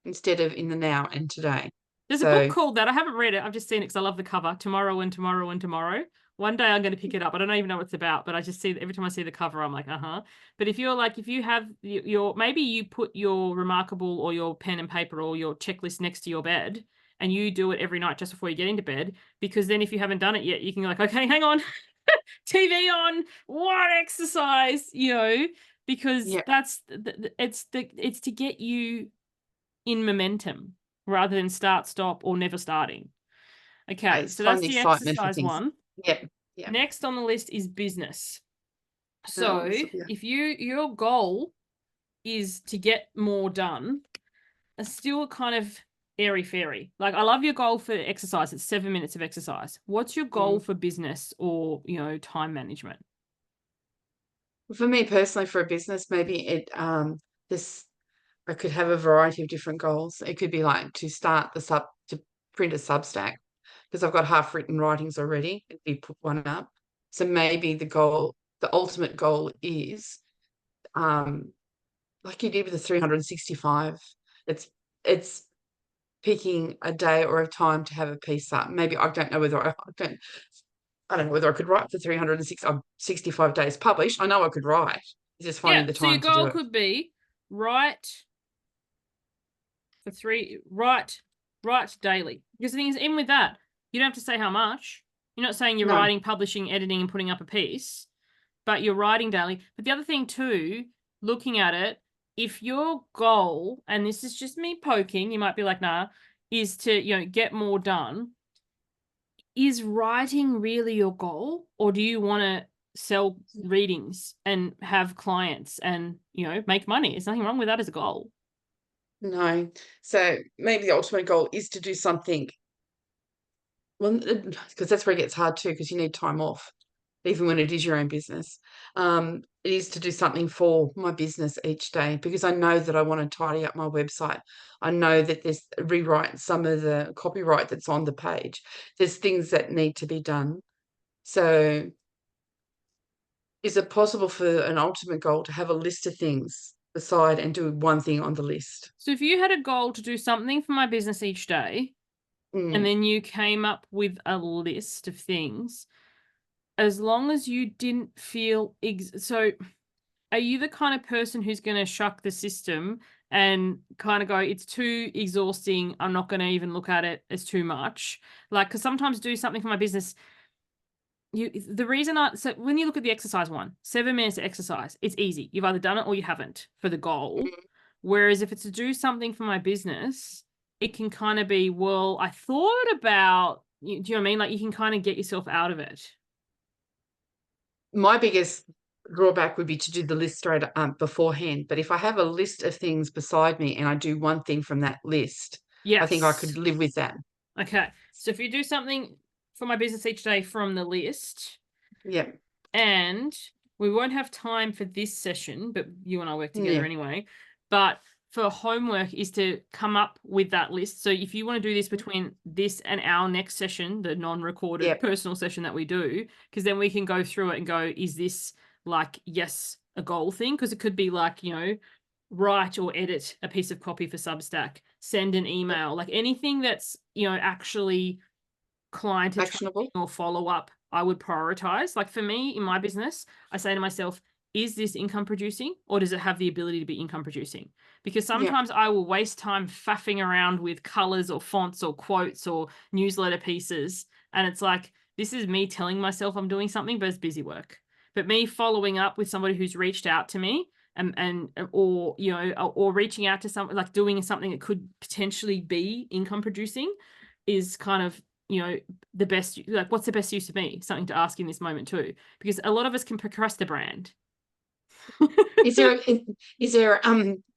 Speaker 2: instead of in the now and today.
Speaker 1: There's a book
Speaker 2: So,
Speaker 1: called that. I haven't read it. I've just seen it because I love the cover. Tomorrow and tomorrow and tomorrow. One day I'm going to pick it up. I don't even know what it's about, but I just see every time I see the cover, I'm like, uh-huh. But if you're like, if you have maybe you put your remarkable or your pen and paper or your checklist next to your bed and you do it every night just before you get into bed, because then if you haven't done it yet, you can go like, okay, hang on, TV on, what exercise, because
Speaker 2: yeah,
Speaker 1: it's to get you in momentum rather than start, stop, or never starting. Okay,
Speaker 2: it's
Speaker 1: so that's
Speaker 2: finding
Speaker 1: the
Speaker 2: excitement for
Speaker 1: exercise
Speaker 2: things.
Speaker 1: one.
Speaker 2: Yeah, yeah.
Speaker 1: Next on the list is business. So
Speaker 2: So, yeah.
Speaker 1: if your goal is to get more done, it's still kind of airy fairy. Like I love your goal for exercise. It's 7 minutes of exercise. What's your goal
Speaker 2: Mm.
Speaker 1: for business or time management?
Speaker 2: For me personally, for a business, maybe this I could have a variety of different goals. It could be like to print a Substack because I've got half written writings already. It'd be put one up. So maybe the ultimate goal is um, like you did with the 365. It's it's picking a day or a time to have a piece up. Maybe I don't know whether I don't know whether I could write for 365 days published. I know I could write. It's just
Speaker 1: Yeah,
Speaker 2: finding the
Speaker 1: so your
Speaker 2: time to do
Speaker 1: goal
Speaker 2: it.
Speaker 1: could be write for 3, write daily. Because the thing is, even with that, you don't have to say how much. You're not saying you're
Speaker 2: No,
Speaker 1: writing, publishing, editing, and putting up a piece, but you're writing daily. But the other thing too, looking at it, if your goal, and this is just me poking, you might be like, nah, is to, get more done. Is writing really your goal? Or do you want to sell readings and have clients and, make money? There's nothing wrong with that as a goal.
Speaker 2: no. So maybe the ultimate goal is to do something. Well, because that's where it gets hard too, because you need time off, even when it is your own business. It is to do something for my business each day because I know that I want to tidy up my website. I know that there's rewrite some of the copyright that's on the page. There's things that need to be done. So is it possible for an ultimate goal to have a list of things aside and do one thing on the list?
Speaker 1: So if you had a goal to do something for my business each day, and
Speaker 2: Mm,
Speaker 1: then you came up with a list of things, as long as you didn't feel so are you the kind of person who's going to shuck the system and kind of go, it's too exhausting. I'm not going to even look at it as too much. Like, because sometimes do something for my business. So when you look at the exercise one, 7 minutes of exercise, it's easy. You've either done it or you haven't for the goal.
Speaker 2: Mhm.
Speaker 1: Whereas if it's to do something for my business, it can kind of be, well, I thought about, do you know what I mean? Like, you can kind of get yourself out of it.
Speaker 2: My biggest drawback would be to do the list straight beforehand. But if I have a list of things beside me and I do one thing from that list, I think I could
Speaker 1: Yes.
Speaker 2: live with that.
Speaker 1: Okay. So if you do something for my business each day from the list,
Speaker 2: Yeah.
Speaker 1: and we won't have time for this session, but you and I work together
Speaker 2: Yeah.
Speaker 1: anyway. But for homework is to come up with that list. So if you want to do this between this and our next session, the non-recorded
Speaker 2: Yep.
Speaker 1: personal session that we do, because then we can go through it and go, is this like, yes, a goal thing? Because it could be like, write or edit a piece of copy for Substack, send an
Speaker 2: Yep.
Speaker 1: email, like anything that's, actually client attracting
Speaker 2: Actionable.
Speaker 1: or follow up, I would prioritize. Like for me in my business, I say to myself, is this income producing or does it have the ability to be income producing? Because
Speaker 2: Yeah.
Speaker 1: sometimes I will waste time faffing around with colors or fonts or quotes or newsletter pieces. And it's like, this is me telling myself I'm doing something, but it's busy work. But me following up with somebody who's reached out to me and or reaching out to someone, like doing something that could potentially be income producing, is kind of the best. Like, what's the best use of me? Something to ask in this moment too, because a lot of us can progress the brand.
Speaker 2: Is there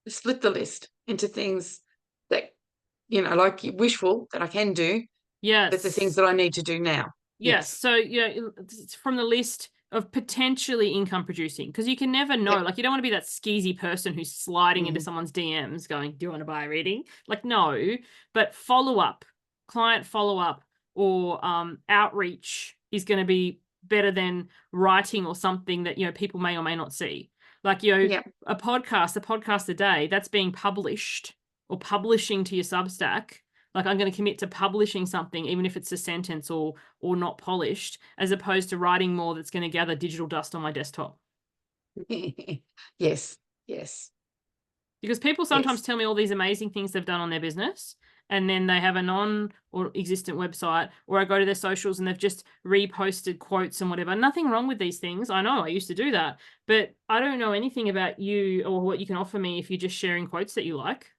Speaker 2: split the list into things that like wishful that I can do, but the things
Speaker 1: Yes.
Speaker 2: that I need to do now?
Speaker 1: Yes.
Speaker 2: Yes.
Speaker 1: So, it's from the list of potentially income producing, because you can never know.
Speaker 2: Yep.
Speaker 1: Like, you don't want to be that skeezy person who's sliding into
Speaker 2: Mhm.
Speaker 1: someone's DMs going, do you want to buy a reading? Like, no, but follow up, client follow up, or outreach is going to be better than writing or something that, people may or may not see. Like,
Speaker 2: Yep.
Speaker 1: a podcast a day that's being published or publishing to your Substack. Like, I'm going to commit to publishing something, even if it's a sentence or not polished, as opposed to writing more that's going to gather digital dust on my desktop.
Speaker 2: Yes. Yes.
Speaker 1: Because people sometimes
Speaker 2: Yes.
Speaker 1: tell me all these amazing things they've done on their business, and then they have a non or existent website, or I go to their socials and they've just reposted quotes and whatever. Nothing wrong with these things. I know I used to do that, but I don't know anything about you or what you can offer me if you're just sharing quotes that you like.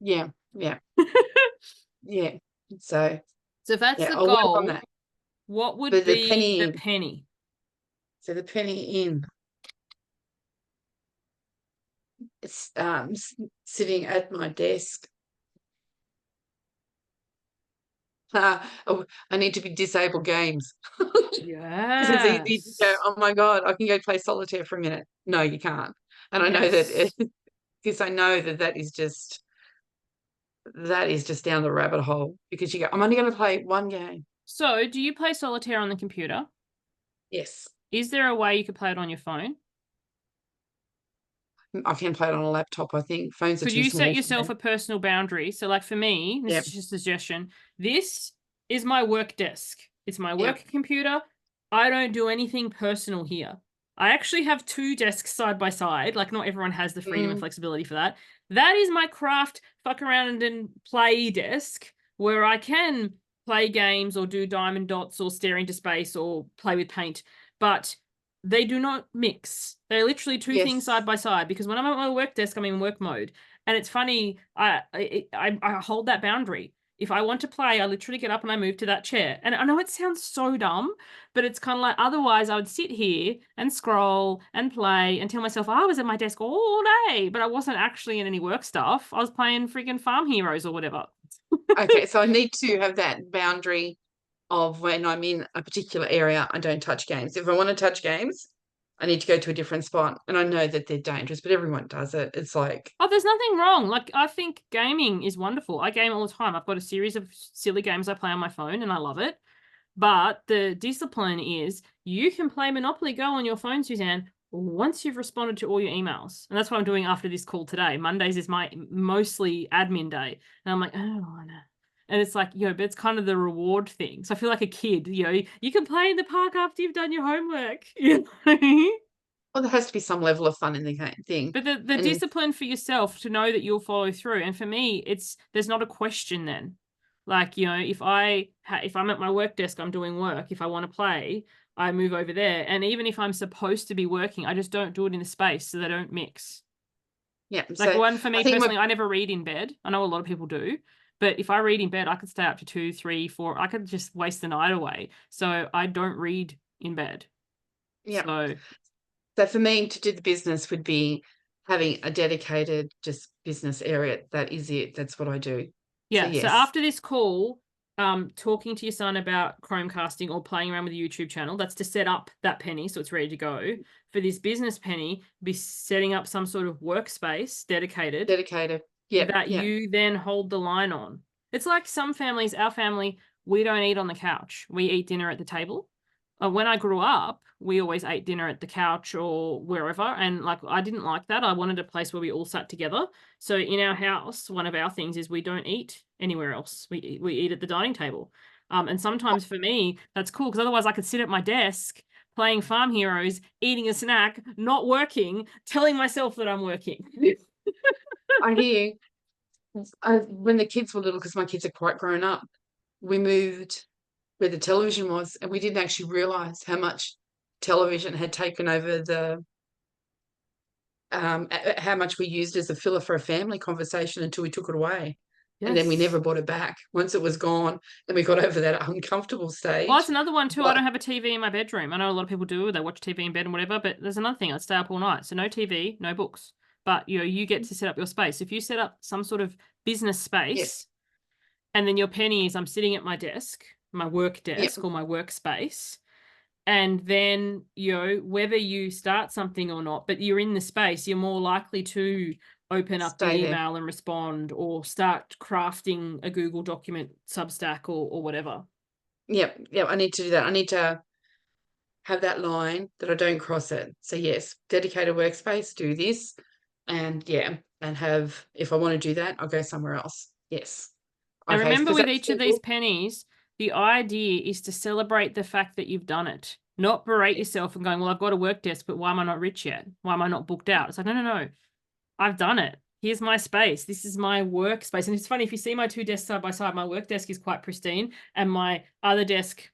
Speaker 2: Yeah. Yeah. Yeah. So
Speaker 1: So if that's
Speaker 2: yeah,
Speaker 1: the
Speaker 2: I'll work on
Speaker 1: goal,
Speaker 2: that.
Speaker 1: what would
Speaker 2: But the
Speaker 1: be
Speaker 2: penny
Speaker 1: the
Speaker 2: in.
Speaker 1: penny?
Speaker 2: So the penny in. It's sitting at my desk. Oh, I need to be disable games because it's easy to go,
Speaker 1: Yes.
Speaker 2: oh my God, I can go play solitaire for a minute. No, you can't. And I know that
Speaker 1: Yes.
Speaker 2: because I know that is just down the rabbit hole because you go, I'm only going to play one game.
Speaker 1: So, do you play solitaire on the computer?
Speaker 2: Yes,
Speaker 1: Is there a way you could play it on your phone?
Speaker 2: I can play it on a laptop. I think phones are
Speaker 1: Could
Speaker 2: too
Speaker 1: you set
Speaker 2: small for
Speaker 1: yourself
Speaker 2: me.
Speaker 1: a personal boundary? So, like for me, this
Speaker 2: Yeah,
Speaker 1: is just a suggestion. This is my work desk. It's my
Speaker 2: yeah.
Speaker 1: work computer. I don't do anything personal here. I actually have two desks side by side. Like, not everyone has the freedom and
Speaker 2: Mm,
Speaker 1: flexibility for that. That is my craft, fuck around and play desk where I can play games or do diamond dots or stare into space or play with paint. But they do not mix. They're literally two things side
Speaker 2: yes.
Speaker 1: by side, because when I'm at my work desk, I'm in work mode. And it's funny, I hold that boundary. If I want to play, I literally get up and I move to that chair. And I know it sounds so dumb, but it's kind of like, otherwise I would sit here and scroll and play and tell myself I was at my desk all day, but I wasn't actually in any work stuff. I was playing freaking Farm Heroes or whatever.
Speaker 2: Okay, so I need to have that boundary of when I'm in a particular area, I don't touch games. If I want to touch games, I need to go to a different spot. And I know that they're dangerous, but everyone does it. It's like,
Speaker 1: Oh, there's nothing wrong. Like, I think gaming is wonderful. I game all the time. I've got a series of silly games I play on my phone and I love it. But the discipline is, you can play Monopoly Go on your phone, Suzanne, once you've responded to all your emails. And that's what I'm doing after this call today. Mondays is my mostly admin day. And I'm like, oh, no. And it's like, but it's kind of the reward thing. So I feel like a kid, you can play in the park after you've done your homework. You know what I mean?
Speaker 2: Well, there has to be some level of fun in the thing.
Speaker 1: But the
Speaker 2: And
Speaker 1: discipline for yourself to know that you'll follow through. And for me, there's not a question then. Like, you know, if I'm at my work desk, I'm doing work. If I want to play, I move over there. And even if I'm supposed to be working, I just don't do it in the space so they don't mix.
Speaker 2: yeah,
Speaker 1: Like
Speaker 2: so
Speaker 1: one for
Speaker 2: I
Speaker 1: me
Speaker 2: think
Speaker 1: personally, I never read in bed. I know a lot of people do, but if I read in bed, I could stay up to 2, 3, 4. I could just waste the night away. So I don't read in bed.
Speaker 2: yeah.
Speaker 1: So
Speaker 2: So for me to do the business would be having a dedicated just business area. That is it. That's what I do. So
Speaker 1: yeah. So
Speaker 2: yes,
Speaker 1: after this call, talking to your son about Chromecasting or playing around with the YouTube channel, that's to set up that penny so it's ready to go. For this business penny, be setting up some sort of workspace dedicated
Speaker 2: dedicated. Yep,
Speaker 1: that
Speaker 2: yep.
Speaker 1: you then hold the line on. It's like some families, our family, we don't eat on the couch. We eat dinner at the table. When I grew up, we always ate dinner at the couch or wherever. And like, I didn't like that. I wanted a place where we all sat together. So in our house, one of our things is we don't eat anywhere else. We eat at the dining table. And sometimes for me, that's cool because otherwise I could sit at my desk playing Farm Heroes, eating a snack, not working, telling myself that I'm working.
Speaker 2: I hear you. When the kids were little, because my kids are quite grown up, we moved where the television was, and we didn't actually realise how much television had taken over how much we used as a filler for a family conversation until we took it away. And then we never
Speaker 1: Yes.
Speaker 2: brought it back. Once it was gone, then we got over that uncomfortable
Speaker 1: Well, that's
Speaker 2: stage.
Speaker 1: another one too. I
Speaker 2: But
Speaker 1: don't have a TV in my bedroom. I know a lot of people do. They watch TV in bed and whatever, but there's another thing. I'd stay up all night. So no TV, no books. But you know, you get to set up your space. If you set up some sort of business
Speaker 2: yes,
Speaker 1: space and then your penny is I'm sitting at my desk, my work
Speaker 2: yep,
Speaker 1: desk or my workspace, and then you know, whether you start something or not, but you're in the space, you're more likely to open up the
Speaker 2: stay there.
Speaker 1: email and respond or start crafting a Google document, Substack or whatever.
Speaker 2: Yep, yep. I need to do that. I need to have that line that I don't cross it. So yes, dedicated workspace, do this, and yeah, and have if I want to do that, I'll go somewhere else. Yes.
Speaker 1: And
Speaker 2: Okay,
Speaker 1: remember
Speaker 2: because
Speaker 1: with
Speaker 2: that's
Speaker 1: each of these
Speaker 2: simple.
Speaker 1: pennies, the idea is to celebrate the fact that you've done it, not berate
Speaker 2: Yes.
Speaker 1: yourself and going, well, I've got a work desk, but why am I not rich yet? Why am I not booked out? It's like, no, no, no. I've done it. Here's my space. This is my workspace. And it's funny, if you see my two desks side by side, my work desk is quite pristine and my other desk,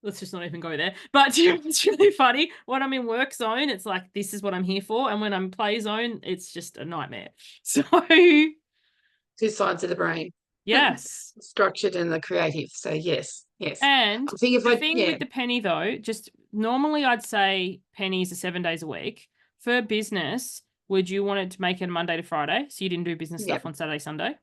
Speaker 1: let's just not even go there. But it's really funny. When I'm in work zone, it's like, this is what I'm here for. And when I'm play zone, it's just a nightmare. So,
Speaker 2: Two sides of the brain.
Speaker 1: yes.
Speaker 2: Structured and the creative. So yes, yes.
Speaker 1: And
Speaker 2: I think if
Speaker 1: the
Speaker 2: I
Speaker 1: thing
Speaker 2: yeah,
Speaker 1: with the penny though, just normally I'd say pennies are 7 days a week. For business, would you want it to make it Monday to Friday? So you didn't do business
Speaker 2: yeah,
Speaker 1: stuff on Saturday, Sunday?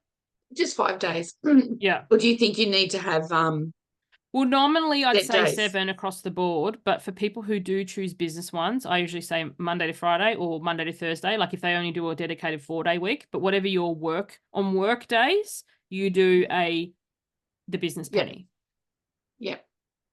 Speaker 2: just 5 days.
Speaker 1: Yeah.
Speaker 2: Or do you think you need to have
Speaker 1: Well, normally I'd
Speaker 2: set
Speaker 1: say
Speaker 2: days?
Speaker 1: 7 across the board, but for people who do choose business ones, I usually say Monday to Friday or Monday to Thursday, like if they only do a dedicated 4-day week, but whatever your work on work days, you do the business
Speaker 2: Yep,
Speaker 1: penny.
Speaker 2: yep,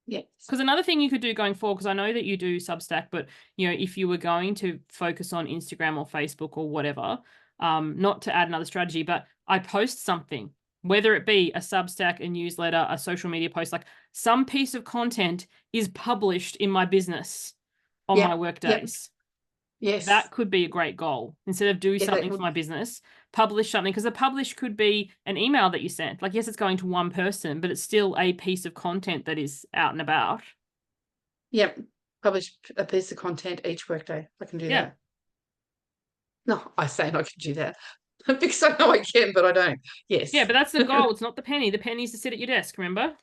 Speaker 2: yep.
Speaker 1: Because another thing you could do going forward, because I know that you do Substack, but you know, if you were going to focus on Instagram or Facebook or whatever, not to add another strategy, but I post something, whether it be a Substack, a newsletter, a social media post, like some piece of content is published in my business on my
Speaker 2: Yep,
Speaker 1: work
Speaker 2: yep,
Speaker 1: days.
Speaker 2: yes.
Speaker 1: That could be a great goal. Instead of do
Speaker 2: Yeah, that
Speaker 1: something for
Speaker 2: would
Speaker 1: my business, publish something. Because a publish could be an email that you sent. Like, yes, it's going to one person, but it's still a piece of content that is out and about.
Speaker 2: yep. Publish a piece of content each workday. I can do
Speaker 1: Yeah.
Speaker 2: that. No, I say I can do that. Because I know I can, but I don't.
Speaker 1: Yeah,
Speaker 2: Yes.
Speaker 1: but that's the goal. It's not the penny. The penny is to sit at your desk, remember?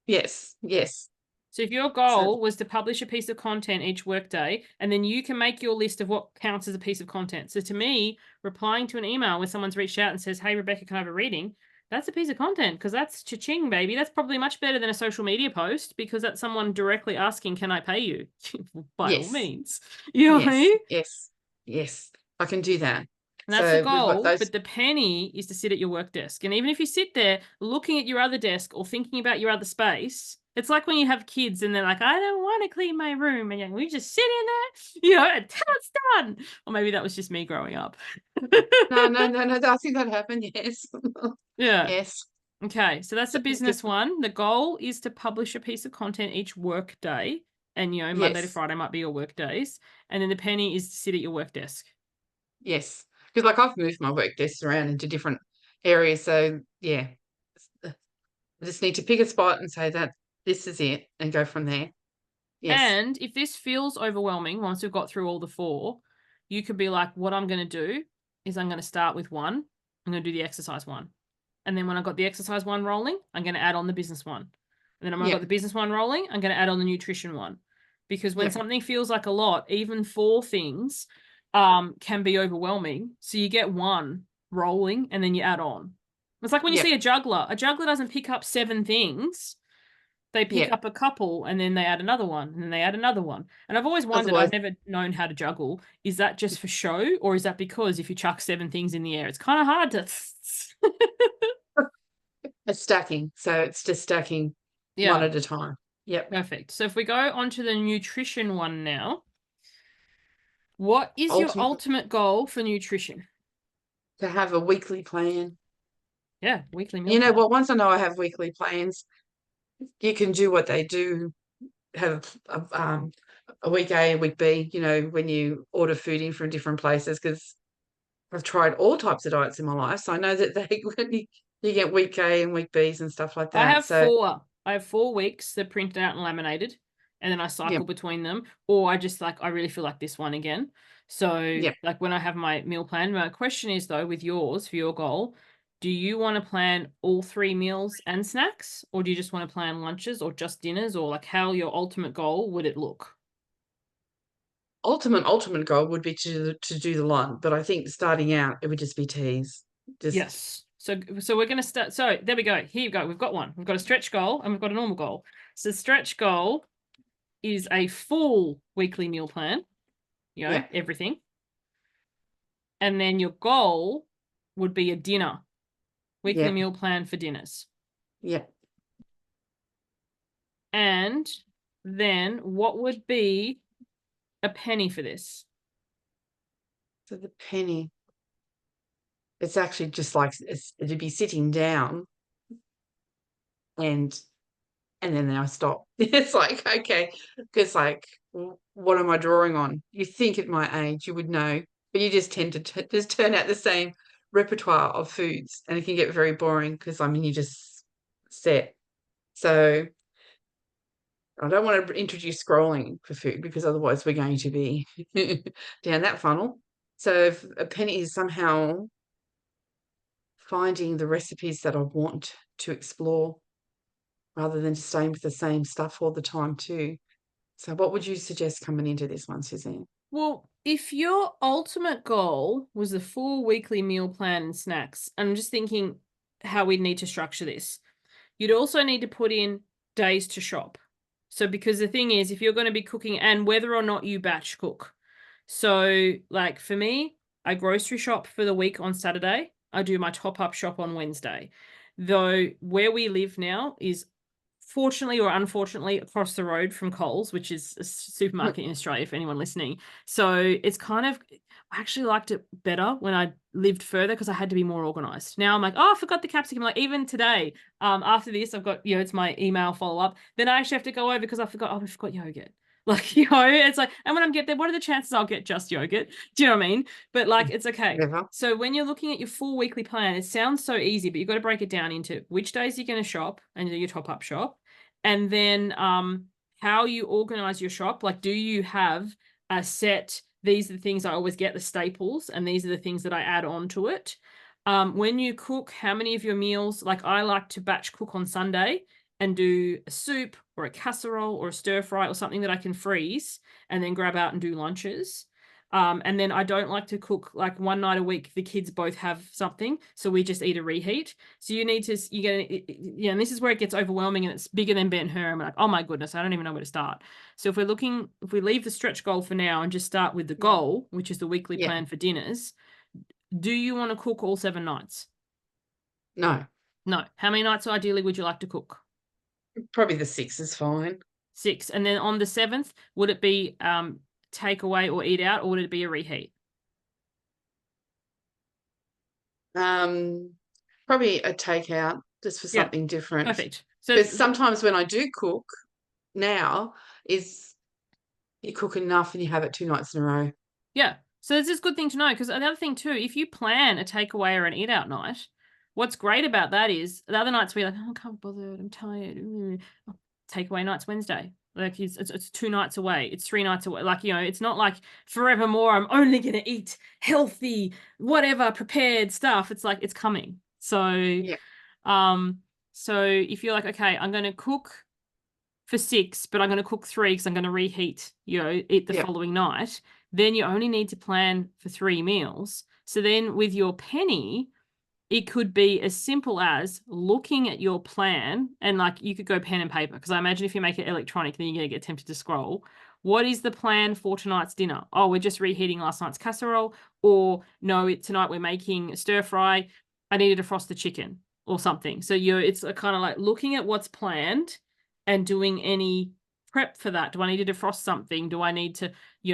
Speaker 2: Yes, yes.
Speaker 1: So if your
Speaker 2: So
Speaker 1: goal was to publish a piece of content each workday, and then you can make your list of what counts as a piece of content. So to me, replying to an email where someone's reached out and says, hey, Rebecca, can I have a reading? That's a piece of content because that's cha-ching, baby. That's probably much better than a social media post because that's someone directly asking, can I pay you? By all
Speaker 2: yes,
Speaker 1: means. You know what I
Speaker 2: yes,
Speaker 1: mean?
Speaker 2: yes, yes. I can do that.
Speaker 1: And that's the
Speaker 2: So we've got
Speaker 1: goal,
Speaker 2: those.
Speaker 1: but the penny is to sit at your work desk. And even if you sit there looking at your other desk or thinking about your other space, it's like when you have kids and they're like, I don't want to clean my room. And you're like, we just sit in there, you know, until it's done. Or maybe that was just me growing up.
Speaker 2: No, no, no, no. I think that happened. Yes,
Speaker 1: Yeah.
Speaker 2: yes.
Speaker 1: Okay. So that's
Speaker 2: So
Speaker 1: a business one. The goal is to publish a piece of content each work day. And, Monday to
Speaker 2: Yes.
Speaker 1: Friday might be your work days. And then the penny is to sit at your work desk.
Speaker 2: Yes. Because like I've moved my work desks around into different areas. So yeah. I just need to pick a spot and say that this is it and go from there. Yes.
Speaker 1: And if this feels overwhelming, once we've got through all the 4, you could be like, what I'm going to do is I'm going to start with 1. I'm going to do the exercise 1. And then when I got the exercise 1 rolling, I'm going to add on the business 1. And then when I got the business 1 rolling, I'm going to add on the nutrition 1. Because when something feels like a lot, even 4 things can be overwhelming. So you get 1 rolling and then you add on. It's like when you see a juggler. A juggler doesn't pick up 7 things. They pick up a couple and then they add another one and then they add another one. And I've always wondered,
Speaker 2: Otherwise,
Speaker 1: I've never known how to juggle. Is that just for show, or is that because if you chuck 7 things in the air, it's kind of hard to...
Speaker 2: it's stacking. So it's just stacking one
Speaker 1: Yeah,
Speaker 2: at a time. Yep.
Speaker 1: perfect. So if we go on to the nutrition one now, what is your
Speaker 2: Ultimate
Speaker 1: ultimate goal for nutrition?
Speaker 2: to have a weekly plan.
Speaker 1: Yeah, weekly meal
Speaker 2: You know
Speaker 1: plan.
Speaker 2: what? Once I know I have weekly plans, you can do what they do, have a week A and week B, when you order food in from different places, because I've tried all types of diets in my life. So I know that you get week A and week Bs and stuff like
Speaker 1: I
Speaker 2: that.
Speaker 1: have
Speaker 2: So
Speaker 1: 4. I have 4 weeks that printed out and laminated, and then I
Speaker 2: yeah,
Speaker 1: cycle between them, or I just I really feel like this one again. So
Speaker 2: yeah.
Speaker 1: like when I have my meal plan, my question is though, with yours for your goal, do you want to plan all 3 meals and snacks, or do you just want to plan lunches or just dinners, or like how your ultimate goal would it look?
Speaker 2: Ultimate goal would be to do the lunch, but I think starting out it would just be teas. Just
Speaker 1: Yes. So we're going to start. So there we go. Here you go. We've got one. We've got a stretch goal and we've got a normal goal. So stretch goal is a full weekly meal plan,
Speaker 2: yeah,
Speaker 1: everything. And then your goal would be a dinner, weekly
Speaker 2: yeah,
Speaker 1: meal plan for dinners.
Speaker 2: yeah.
Speaker 1: And then what would be a penny for this?
Speaker 2: So the penny, it's actually just like it'd be sitting down and then I stop. It's like, okay, because like, what am I drawing on? You think at my age you would know, but you just tend to just turn out the same repertoire of foods, and it can get very boring because you just set. So I don't want to introduce scrolling for food because otherwise we're going to be down that funnel. So if a penny is somehow finding the recipes that I want to explore rather than just staying with the same stuff all the time too. So what would you suggest coming into this one, Suzanne?
Speaker 1: Well, if your ultimate goal was a full weekly meal plan and snacks, I'm just thinking how we'd need to structure this. You'd also need to put in days to shop. So, because the thing is, if you're going to be cooking and whether or not you batch cook. So, like for me, I grocery shop for the week on Saturday. I do my top up shop on Wednesday. Though where we live now is fortunately or unfortunately across the road from Coles, which is a supermarket in Australia for anyone listening. So it's kind of, I actually liked it better when I lived further because I had to be more organized. Now I'm like, oh, I forgot the capsicum. Like even today, after this, I've got, it's my email follow up. Then I actually have to go over because I forgot yogurt. Like, it's like, and when I get there, what are the chances I'll get just yogurt? Do you know what I mean? But like, it's okay.
Speaker 2: Never.
Speaker 1: So when you're looking at your full weekly plan, it sounds so easy, but you've got to break it down into which days you're going to shop and do your top up shop. And then how you organize your shop. Like, do you have a set, these are the things I always get, the staples, and these are the things that I add on to it. When you cook, how many of your meals, like I like to batch cook on Sunday and do a soup or a casserole or a stir fry or something that I can freeze and then grab out and do lunches. And then I don't like to cook like one night a week. The kids both have something, so we just eat a reheat. So you need to, and this is where it gets overwhelming and it's bigger than Ben-Hur. I'm like, oh my goodness, I don't even know where to start. So if we leave the stretch goal for now and just start with the goal, which is the weekly
Speaker 2: Yeah.
Speaker 1: plan for dinners, do you want to cook all 7 nights?
Speaker 2: No.
Speaker 1: No. How many nights ideally would you like to cook?
Speaker 2: Probably the 6 is fine.
Speaker 1: 6. And then on the 7th, would it be takeaway or eat out, or would it be a reheat?
Speaker 2: Probably a takeout just for
Speaker 1: Yeah,
Speaker 2: something different.
Speaker 1: perfect. So
Speaker 2: Because sometimes when I do cook now is You cook enough and you have it 2 nights in a row.
Speaker 1: Yeah. So it's just a good thing to know, because the other thing too, if you plan a takeaway or an eat out night, what's great about that is the other nights we're like, oh, I can't be bothered, I'm tired. Oh, takeaway night's Wednesday. Like it's 2 nights away. It's 3 nights away. Like, it's not like forevermore I'm only gonna eat healthy, whatever, prepared stuff. It's like it's coming. So
Speaker 2: Yeah,
Speaker 1: so if you're like, okay, I'm gonna cook for 6, but I'm going to cook 3 because I'm going to reheat, eat the
Speaker 2: yeah,
Speaker 1: following night, then you only need to plan for 3 meals. So then with your penny, it could be as simple as looking at your plan, and like you could go pen and paper, because I imagine if you make it electronic, then you're going to get tempted to scroll. What is the plan for tonight's dinner? Oh, we're just reheating last night's casserole. Or no, tonight we're making a stir fry. I need to defrost the chicken or something. So it's kind of like looking at what's planned and doing any prep for that. Do I need to defrost something? Do I need to,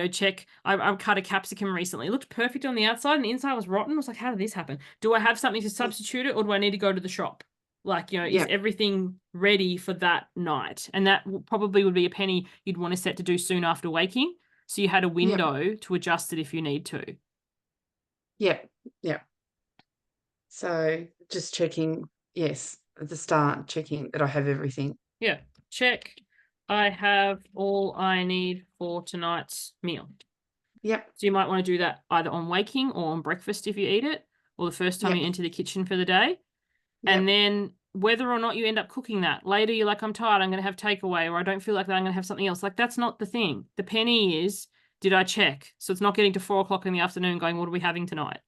Speaker 1: check? I've cut a capsicum recently. It looked perfect on the outside and the inside was rotten. I was like, how did this happen? Do I have something to substitute it, or do I need to go to the shop? Like, is
Speaker 2: yeah,
Speaker 1: everything ready for that night? And that probably would be a penny you'd want to set to do soon after waking. So you had a
Speaker 2: yeah,
Speaker 1: window to adjust it if you need to.
Speaker 2: yeah, yeah. So just checking, yes, at the start, checking that I have everything.
Speaker 1: Yeah. Check. I have all I need for tonight's meal.
Speaker 2: Yep,
Speaker 1: So you might want to do that either on waking or on breakfast if you eat it, or the first time
Speaker 2: yep,
Speaker 1: you enter the kitchen for the day. And
Speaker 2: yep,
Speaker 1: then whether or not you end up cooking that, later you're like, I'm tired, I'm going to have takeaway, or I don't feel like that, I'm going to have something else. Like, that's not the thing. The penny is, did I check? So it's not getting to 4 o'clock in the afternoon going, what are we having tonight?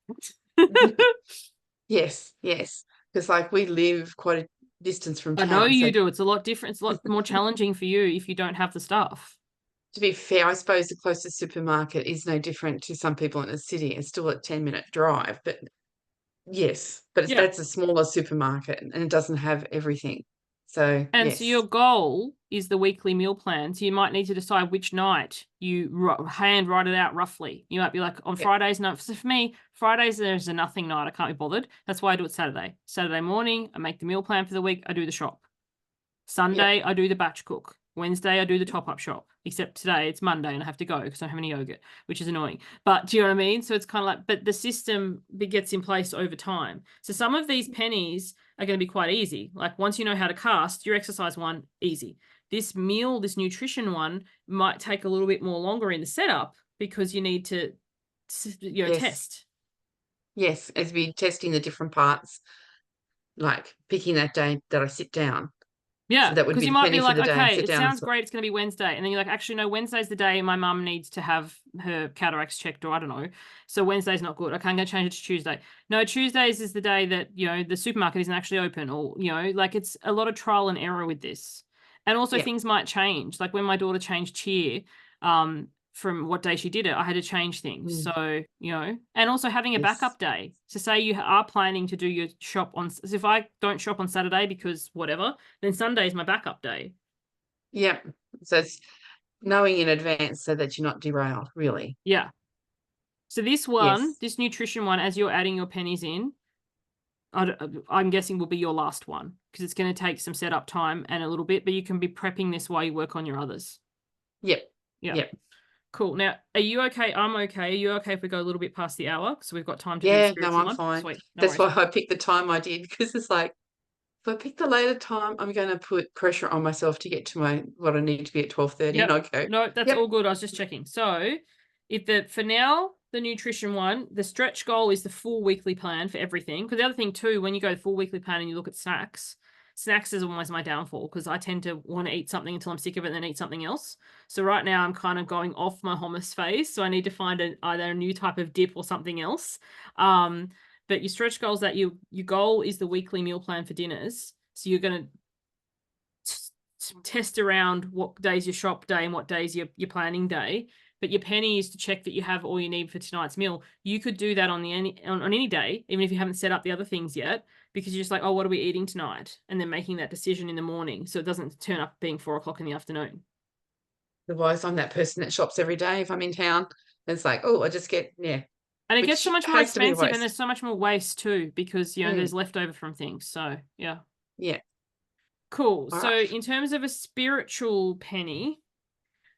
Speaker 2: yes, yes. Because like we live quite a distance from
Speaker 1: I know
Speaker 2: town, so
Speaker 1: you do. It's a lot different. It's a lot more challenging for you if you don't have the stuff.
Speaker 2: to be fair, I suppose the closest supermarket is no different to some people in a city. It's still a 10-minute drive, but yes, but
Speaker 1: Yeah.
Speaker 2: that's a smaller supermarket and it doesn't have everything. So
Speaker 1: And so your
Speaker 2: yes,
Speaker 1: goal is the weekly meal plan. So you might need to decide which night you hand write it out roughly. You might be like, on
Speaker 2: yep,
Speaker 1: Fridays, no, so for me, Fridays, there's a nothing night. I can't be bothered. That's why I do it Saturday. Saturday morning, I make the meal plan for the week. I do the shop.
Speaker 2: yep,
Speaker 1: Sunday, I do the batch cook. Wednesday, I do the top up shop. Except today, it's Monday and I have to go because I don't have any yogurt, which is annoying. But do you know what I mean? So it's kind of like, but the system gets in place over time. So some of these pennies are going to be quite easy. Like once you know how to cast, your exercise one, easy. This meal, this nutrition one might take a little bit more longer in the setup because you need to,
Speaker 2: yes,
Speaker 1: test.
Speaker 2: yes, as we testing the different parts, like picking that day that I sit down. So
Speaker 1: Yeah,
Speaker 2: that would
Speaker 1: because
Speaker 2: be
Speaker 1: you
Speaker 2: the
Speaker 1: might be
Speaker 2: penny for
Speaker 1: like,
Speaker 2: the day I
Speaker 1: okay,
Speaker 2: sit
Speaker 1: it
Speaker 2: down and
Speaker 1: sounds
Speaker 2: so
Speaker 1: great. It's going to be Wednesday. And then you're like, actually, no, Wednesday's the day my mum needs to have her cataracts checked, or I don't know. So Wednesday's not good. Okay, I'm going to change it to Tuesday. No, Tuesdays is the day that, the supermarket isn't actually open, or, like it's a lot of trial and error with this. And also
Speaker 2: yeah,
Speaker 1: things might change. Like when my daughter changed cheer, from what day she did it, I had to change things.
Speaker 2: mm,
Speaker 1: So, and also having a
Speaker 2: yes,
Speaker 1: backup day. So say you are planning to do your shop on, so if I don't shop on Saturday because whatever, then Sunday is my backup day.
Speaker 2: yeah. So it's knowing in advance so that you're not derailed, really.
Speaker 1: Yeah. So this one,
Speaker 2: Yes,
Speaker 1: this nutrition one, as you're adding your pennies in, I'm guessing will be your last one because it's going to take some setup time and a little bit, but you can be prepping this while you work on your others.
Speaker 2: yep,
Speaker 1: Yeah.
Speaker 2: yep.
Speaker 1: Cool. Now, are you okay? I'm okay. Are you okay if we go a little bit past the hour? So we've got time to do the
Speaker 2: Yeah, no,
Speaker 1: spiritual
Speaker 2: I'm
Speaker 1: one.
Speaker 2: fine.
Speaker 1: Sweet. No
Speaker 2: That's
Speaker 1: worries.
Speaker 2: why I picked the time I did because it's like if I pick the later time, I'm going to put pressure on myself to get to my what I need to be at 12:30, and
Speaker 1: Yep.
Speaker 2: I go,
Speaker 1: No, that's
Speaker 2: yep,
Speaker 1: all good. I was just checking. So for now, the nutrition one, the stretch goal is the full weekly plan for everything. Because the other thing too, when you go full weekly plan and you look at snacks is always my downfall because I tend to want to eat something until I'm sick of it and then eat something else. So right now I'm kind of going off my hummus phase. So I need to find either a new type of dip or something else. But your stretch goals that your goal is the weekly meal plan for dinners. So you're going to test around what days your shop day and what days your planning day. But your penny is to check that you have all you need for tonight's meal. You could do that on any day, even if you haven't set up the other things yet, because you're just like, oh, what are we eating tonight? And then making that decision in the morning so it doesn't turn up being 4 o'clock in the afternoon.
Speaker 2: otherwise I'm that person that shops every day if I'm in town. It's like, oh, I just get, yeah,
Speaker 1: And it gets
Speaker 2: which
Speaker 1: so much more
Speaker 2: has to be a
Speaker 1: expensive and
Speaker 2: waste.
Speaker 1: there's so much more waste too, because
Speaker 2: Mm,
Speaker 1: there's leftover from things. So yeah.
Speaker 2: yeah,
Speaker 1: Cool.
Speaker 2: all
Speaker 1: So
Speaker 2: right.
Speaker 1: in terms of a spiritual penny,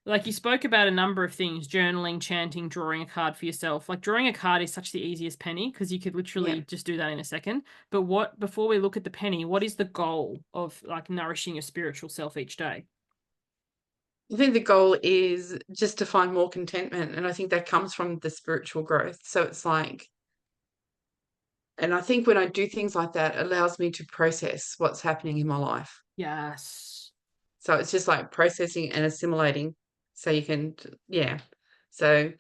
Speaker 1: Like you spoke about a number of things, journaling, chanting, drawing a card for yourself. Like drawing a card is such the easiest penny because you could
Speaker 2: Yeah.
Speaker 1: literally just do that in a second. But before we look at the penny, what is the goal of like nourishing your spiritual self each day?
Speaker 2: I think the goal is just to find more contentment, and I think that comes from the spiritual growth. So it's like, and I think when I do things like that, it allows me to process what's happening in my life.
Speaker 1: Yes.
Speaker 2: So it's just like processing and assimilating. So you can, yeah. So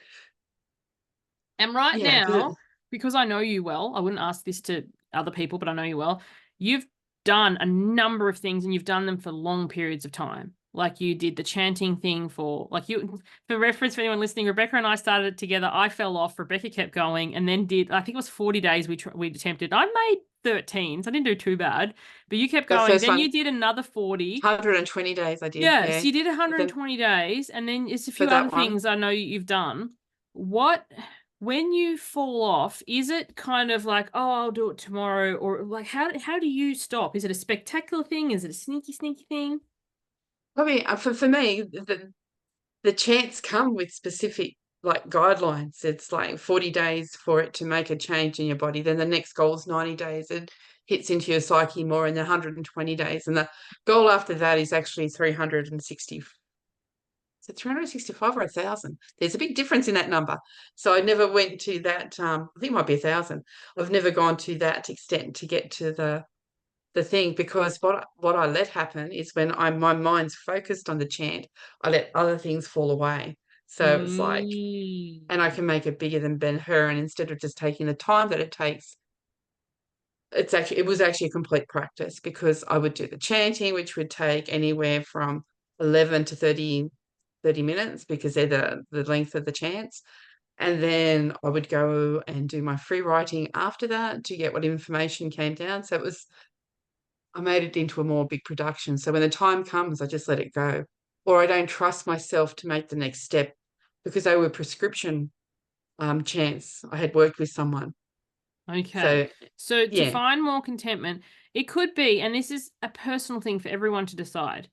Speaker 1: And right
Speaker 2: yeah,
Speaker 1: now, because I know you well, I wouldn't ask this to other people, but I know you well. You've done a number of things and you've done them for long periods of time. Like you did the chanting thing for, like you, for reference for anyone listening, Rebecca and I started it together. I fell off. Rebecca kept going and then did, I think it was 40 days we attempted. I made 13, so I didn't do too bad, but you kept
Speaker 2: the
Speaker 1: going.
Speaker 2: first
Speaker 1: Then
Speaker 2: one,
Speaker 1: you did another 40.
Speaker 2: 120 days I did.
Speaker 1: Yes,
Speaker 2: Yeah.
Speaker 1: you did
Speaker 2: But then
Speaker 1: 120 days, and then it's a
Speaker 2: for
Speaker 1: few other
Speaker 2: that one,
Speaker 1: things I know you've done. What, when you fall off, is it kind of like, oh, I'll do it tomorrow, or like how do you stop? Is it a spectacular thing? Is it a sneaky thing?
Speaker 2: probably for me, the chants come with specific like guidelines. It's like 40 days for it to make a change in your body. Then the next goal is 90 days. It hits into your psyche more in the 120 days. And the goal after that is actually 360. So 365 or 1,000. There's a big difference in that number. So I never went to that. I think it might be 1,000. I've never gone to that extent to get to the thing, because what I let happen is when my mind's focused on the chant, I let other things fall away. So it's like,
Speaker 1: Mm.
Speaker 2: and I can make it bigger than Ben Hur, and instead of just taking the time that it takes, it was actually a complete practice, because I would do the chanting, which would take anywhere from 11 to 30 minutes, because they're the length of the chants. And then I would go and do my free writing after that to get what information came down. So I made it into a more big production. So when the time comes, I just let it go. Or I don't trust myself to make the next step, because they were prescription chants. I had worked with someone.
Speaker 1: Okay.
Speaker 2: So
Speaker 1: So to
Speaker 2: yeah.
Speaker 1: find more contentment, it could be, and this is a personal thing for everyone to decide.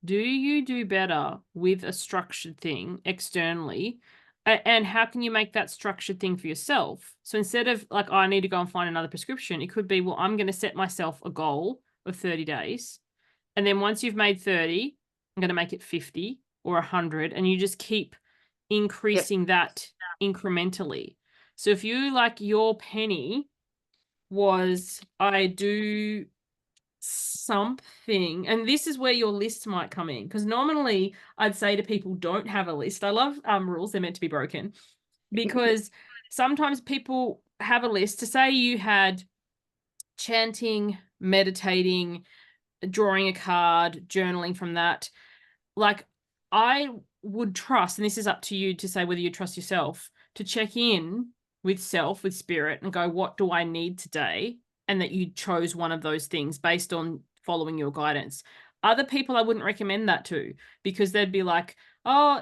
Speaker 1: Do you do better with a structured thing externally? And how can you make that structured thing for yourself? So instead of like, oh, I need to go and find another prescription, it could be, well, I'm going to set myself a goal of 30 days. And then once you've made 30, I'm going to make it 50 or 100. And you just keep
Speaker 2: Yep.
Speaker 1: increasing that incrementally. So if you like your penny was, I do something, and this is where your list might come in, because normally I'd say to people, don't have a list. I love rules, they're meant to be broken, because sometimes people have a list. To say you had chanting, meditating, drawing a card, journaling from that, like I would trust, and this is up to you to say whether you trust yourself, to check in with self, with spirit, and go, what do I need today? And that you chose one of those things based on following your guidance. Other people, I wouldn't recommend that to, because they'd be like, oh,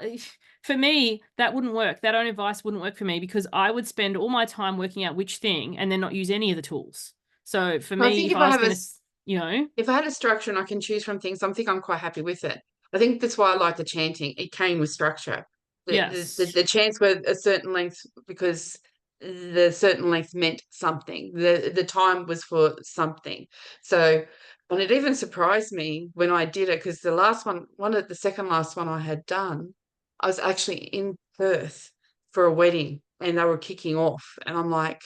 Speaker 1: for me, that wouldn't work. That own advice wouldn't work for me, because I would spend all my time working out which thing and then not use any of the tools. So for
Speaker 2: I
Speaker 1: me,
Speaker 2: think
Speaker 1: if I was going to, you know,
Speaker 2: if I had a structure and I can choose from things, I think I'm quite happy with it. I think that's why I like the chanting. It came with structure.
Speaker 1: yes.
Speaker 2: The chants were a certain length, because the certain length meant something. The time was for something. So, and it even surprised me when I did it, because the last one of the second last one I had done, I was actually in Perth for a wedding and they were kicking off. And I'm like,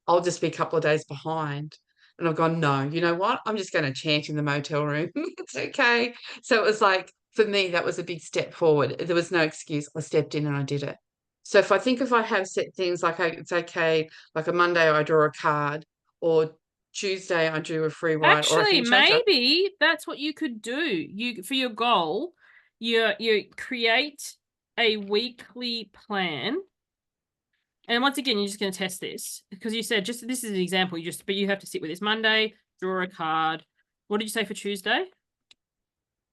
Speaker 2: I'll just be a couple of days behind. And I've gone, no, you know what? I'm just going to chant in the motel room. It's okay. So it was like, for me, that was a big step forward. There was no excuse. I stepped in and I did it. So if I have set things like, it's okay, like a Monday I draw a card, or Tuesday I do a free write, or I
Speaker 1: Actually,
Speaker 2: can change it.
Speaker 1: maybe that's what you could do. You, for your goal, you create a weekly plan. And once again, you're just going to test this, because you said, just this is an example. But you have to sit with this. Monday, draw a card. What did you say for Tuesday?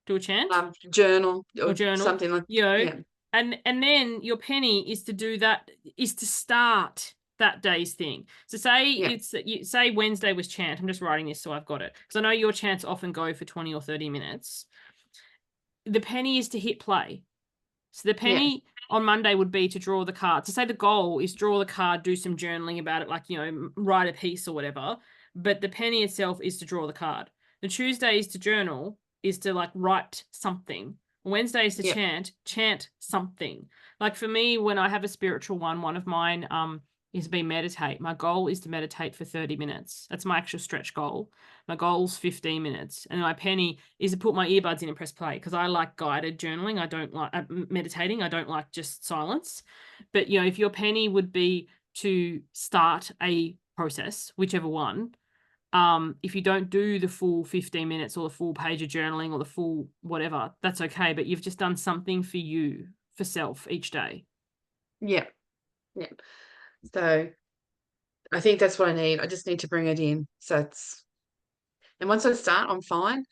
Speaker 1: Do a chant
Speaker 2: Journal
Speaker 1: or
Speaker 2: or
Speaker 1: journal.
Speaker 2: something like,
Speaker 1: You know,
Speaker 2: yeah,
Speaker 1: and then your penny is to do that, is to start that day's thing. So say
Speaker 2: yeah.
Speaker 1: you say Wednesday was chant. I'm just writing this so I've got it, because I know your chants often go for 20 or 30 minutes. The penny is to hit play. So the
Speaker 2: Yeah.
Speaker 1: penny on Monday would be to draw the card. To say the goal is draw the card, do some journaling about it, like, write a piece or whatever. But the penny itself is to draw the card. The Tuesday is to journal, is to like write something. Wednesday is to
Speaker 2: Yeah.
Speaker 1: chant something. Like for me, when I have a spiritual one of mine is be meditate. My goal is to meditate for 30 minutes. That's my actual stretch goal. My goal's 15 minutes. And my penny is to put my earbuds in and press play because I like guided journaling. I don't like meditating. I don't like just silence. But, if your penny would be to start a process, whichever one, if you don't do the full 15 minutes or the full page of journaling or the full whatever, that's okay. But you've just done something for you, for self each day.
Speaker 2: Yeah. Yeah. So I think that's what I need. I just need to bring it in. And once I start, I'm fine.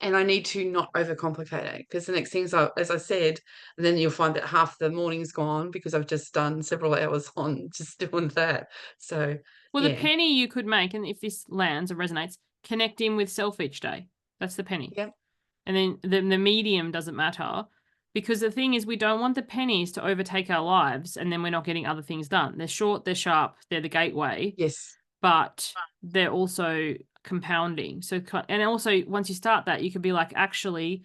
Speaker 2: And I need to not overcomplicate it because the next thing is, as I said, and then you'll find that half the morning's gone because I've just done several hours on just doing that. So,
Speaker 1: Well, the
Speaker 2: yeah.
Speaker 1: penny you could make, and if this lands or resonates, connect in with self each day. That's the penny.
Speaker 2: Yeah.
Speaker 1: And then the medium doesn't matter because the thing is we don't want the pennies to overtake our lives and then we're not getting other things done. They're short, they're sharp, they're the gateway,
Speaker 2: Yes.
Speaker 1: but they're also compounding. So, and also once you start that, you could be like, actually,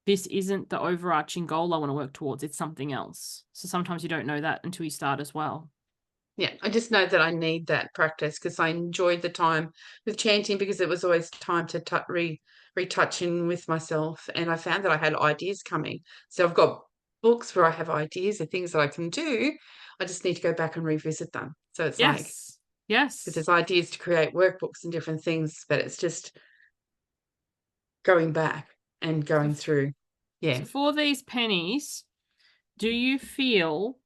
Speaker 1: this isn't the overarching goal I want to work towards. It's something else. So sometimes you don't know that until you start as well.
Speaker 2: Yeah. I just know that I need that practice because I enjoyed the time with chanting because it was always time to retouch in with myself. And I found that I had ideas coming. So I've got books where I have ideas and things that I can do. I just need to go back and revisit them. So it's like,
Speaker 1: Yes.
Speaker 2: because
Speaker 1: Yes.
Speaker 2: there's ideas to create workbooks and different things, but it's just going back and
Speaker 1: So,
Speaker 2: going through. Yeah.
Speaker 1: so for these pennies, do you feel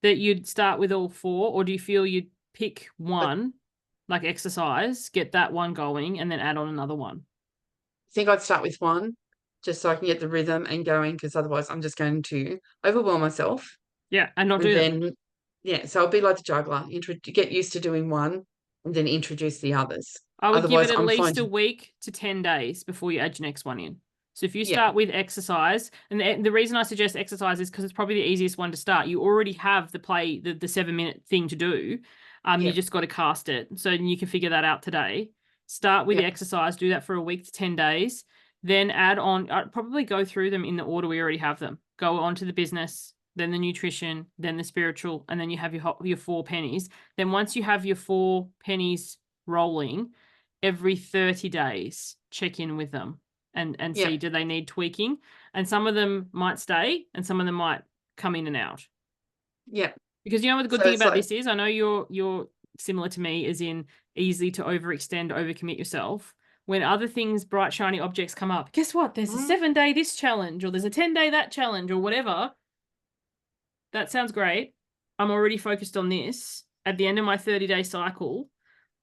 Speaker 1: that you'd start with all four, or do you feel you'd pick
Speaker 2: I
Speaker 1: one, like exercise, get that one going, and then add on another one?
Speaker 2: think I'd start with one just so I can get the rhythm and going because otherwise I'm just going to overwhelm myself.
Speaker 1: Yeah, and not
Speaker 2: And
Speaker 1: do them.
Speaker 2: then, yeah, so I'll be like the juggler, get used to doing one and then introduce the others.
Speaker 1: I would give it
Speaker 2: Otherwise,
Speaker 1: at
Speaker 2: I'm
Speaker 1: least a
Speaker 2: finding,
Speaker 1: week to 10 days before you add your next one in. So if you
Speaker 2: yeah,
Speaker 1: start with exercise, and the reason I suggest exercise is because it's probably the easiest one to start. You already have the 7-minute thing to do. You
Speaker 2: yeah,
Speaker 1: just got to cast it. So you can figure that out today. Start with
Speaker 2: yeah,
Speaker 1: the exercise, do that for a week to 10 days. Then add on, I'd probably go through them in the order we already have them. Go on to the business, then the nutrition, then the spiritual, and then you have your 4 pennies. Then once you have your 4 pennies rolling, every 30 days, check in with them and
Speaker 2: yeah,
Speaker 1: see, do they need tweaking? And some of them might stay and some of them might come in and out.
Speaker 2: yeah.
Speaker 1: Because what the good
Speaker 2: So
Speaker 1: thing
Speaker 2: it's
Speaker 1: about
Speaker 2: like,
Speaker 1: this is, I know you're similar to me, as in easy to overextend, overcommit yourself. When other things, bright, shiny objects come up, guess what? There's a
Speaker 2: mm,
Speaker 1: 7-day this challenge, or there's a 10-day that challenge, or whatever. That sounds great. I'm already focused on this. At the end of my 30-day cycle,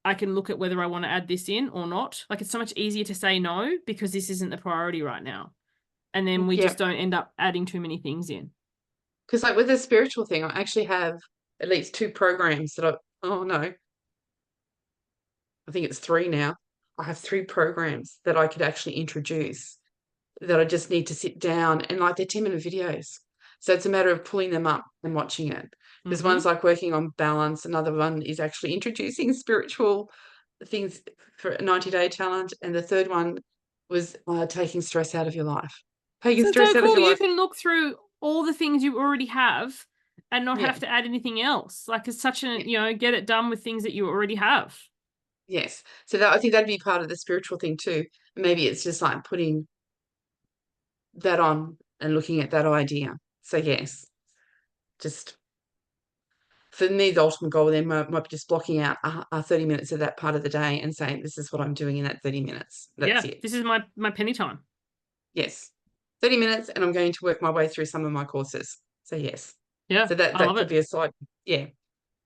Speaker 1: I can look at whether I want to add this in or not. Like, it's so much easier to say no because this isn't the priority right now. And then we
Speaker 2: yeah.
Speaker 1: just don't end up adding too many things in.
Speaker 2: Because like with the spiritual thing, I actually have at least 2 programs that oh no, I think it's 3 now. I have 3 programs that I could actually introduce that I just need to sit down and like they're 10-minute videos. So it's a matter of pulling them up and watching it. Because
Speaker 1: Mm-hmm.
Speaker 2: one's like working on balance, another one is actually introducing spiritual things for a 90-day challenge, and the third one was taking stress out of your life. Taking
Speaker 1: So
Speaker 2: stress out of
Speaker 1: cool.
Speaker 2: your
Speaker 1: You
Speaker 2: life.
Speaker 1: can look through all the things you already have and not
Speaker 2: Yeah.
Speaker 1: have to add anything else. Like, it's such
Speaker 2: Yeah.
Speaker 1: get it done with things that you already have.
Speaker 2: Yes. So that I think that'd be part of the spiritual thing too. Maybe it's just like putting that on and looking at that idea. So yes, just for me, the ultimate goal then might be just blocking out 30 minutes of that part of the day and saying, this is what I'm doing in that 30 minutes. That's
Speaker 1: Yeah.
Speaker 2: it.
Speaker 1: This is my penny time.
Speaker 2: Yes. 30 minutes, and I'm going to work my way through some of my courses. So yes.
Speaker 1: Yeah.
Speaker 2: So that
Speaker 1: I love
Speaker 2: could
Speaker 1: it.
Speaker 2: be a side. Yeah.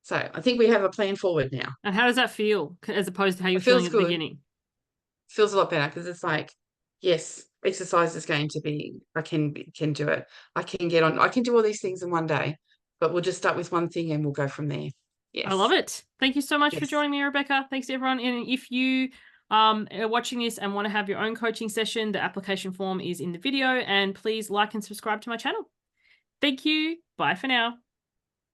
Speaker 2: So I think we have a plan forward now.
Speaker 1: And how does that feel as opposed to how you
Speaker 2: It
Speaker 1: were feeling
Speaker 2: feels
Speaker 1: at the
Speaker 2: good.
Speaker 1: beginning?
Speaker 2: Feels a lot better because it's like, yes, exercise is going to be, can do it. I can do all these things in one day, but we'll just start with one thing and we'll go from there.
Speaker 1: I love
Speaker 2: Yes.
Speaker 1: it. Thank you so much for
Speaker 2: Yes.
Speaker 1: joining me, Rebecca. Thanks, everyone. And if you are watching this and want to have your own coaching session, the application form is in the video. And please like and subscribe to my channel. Thank you. Bye for now.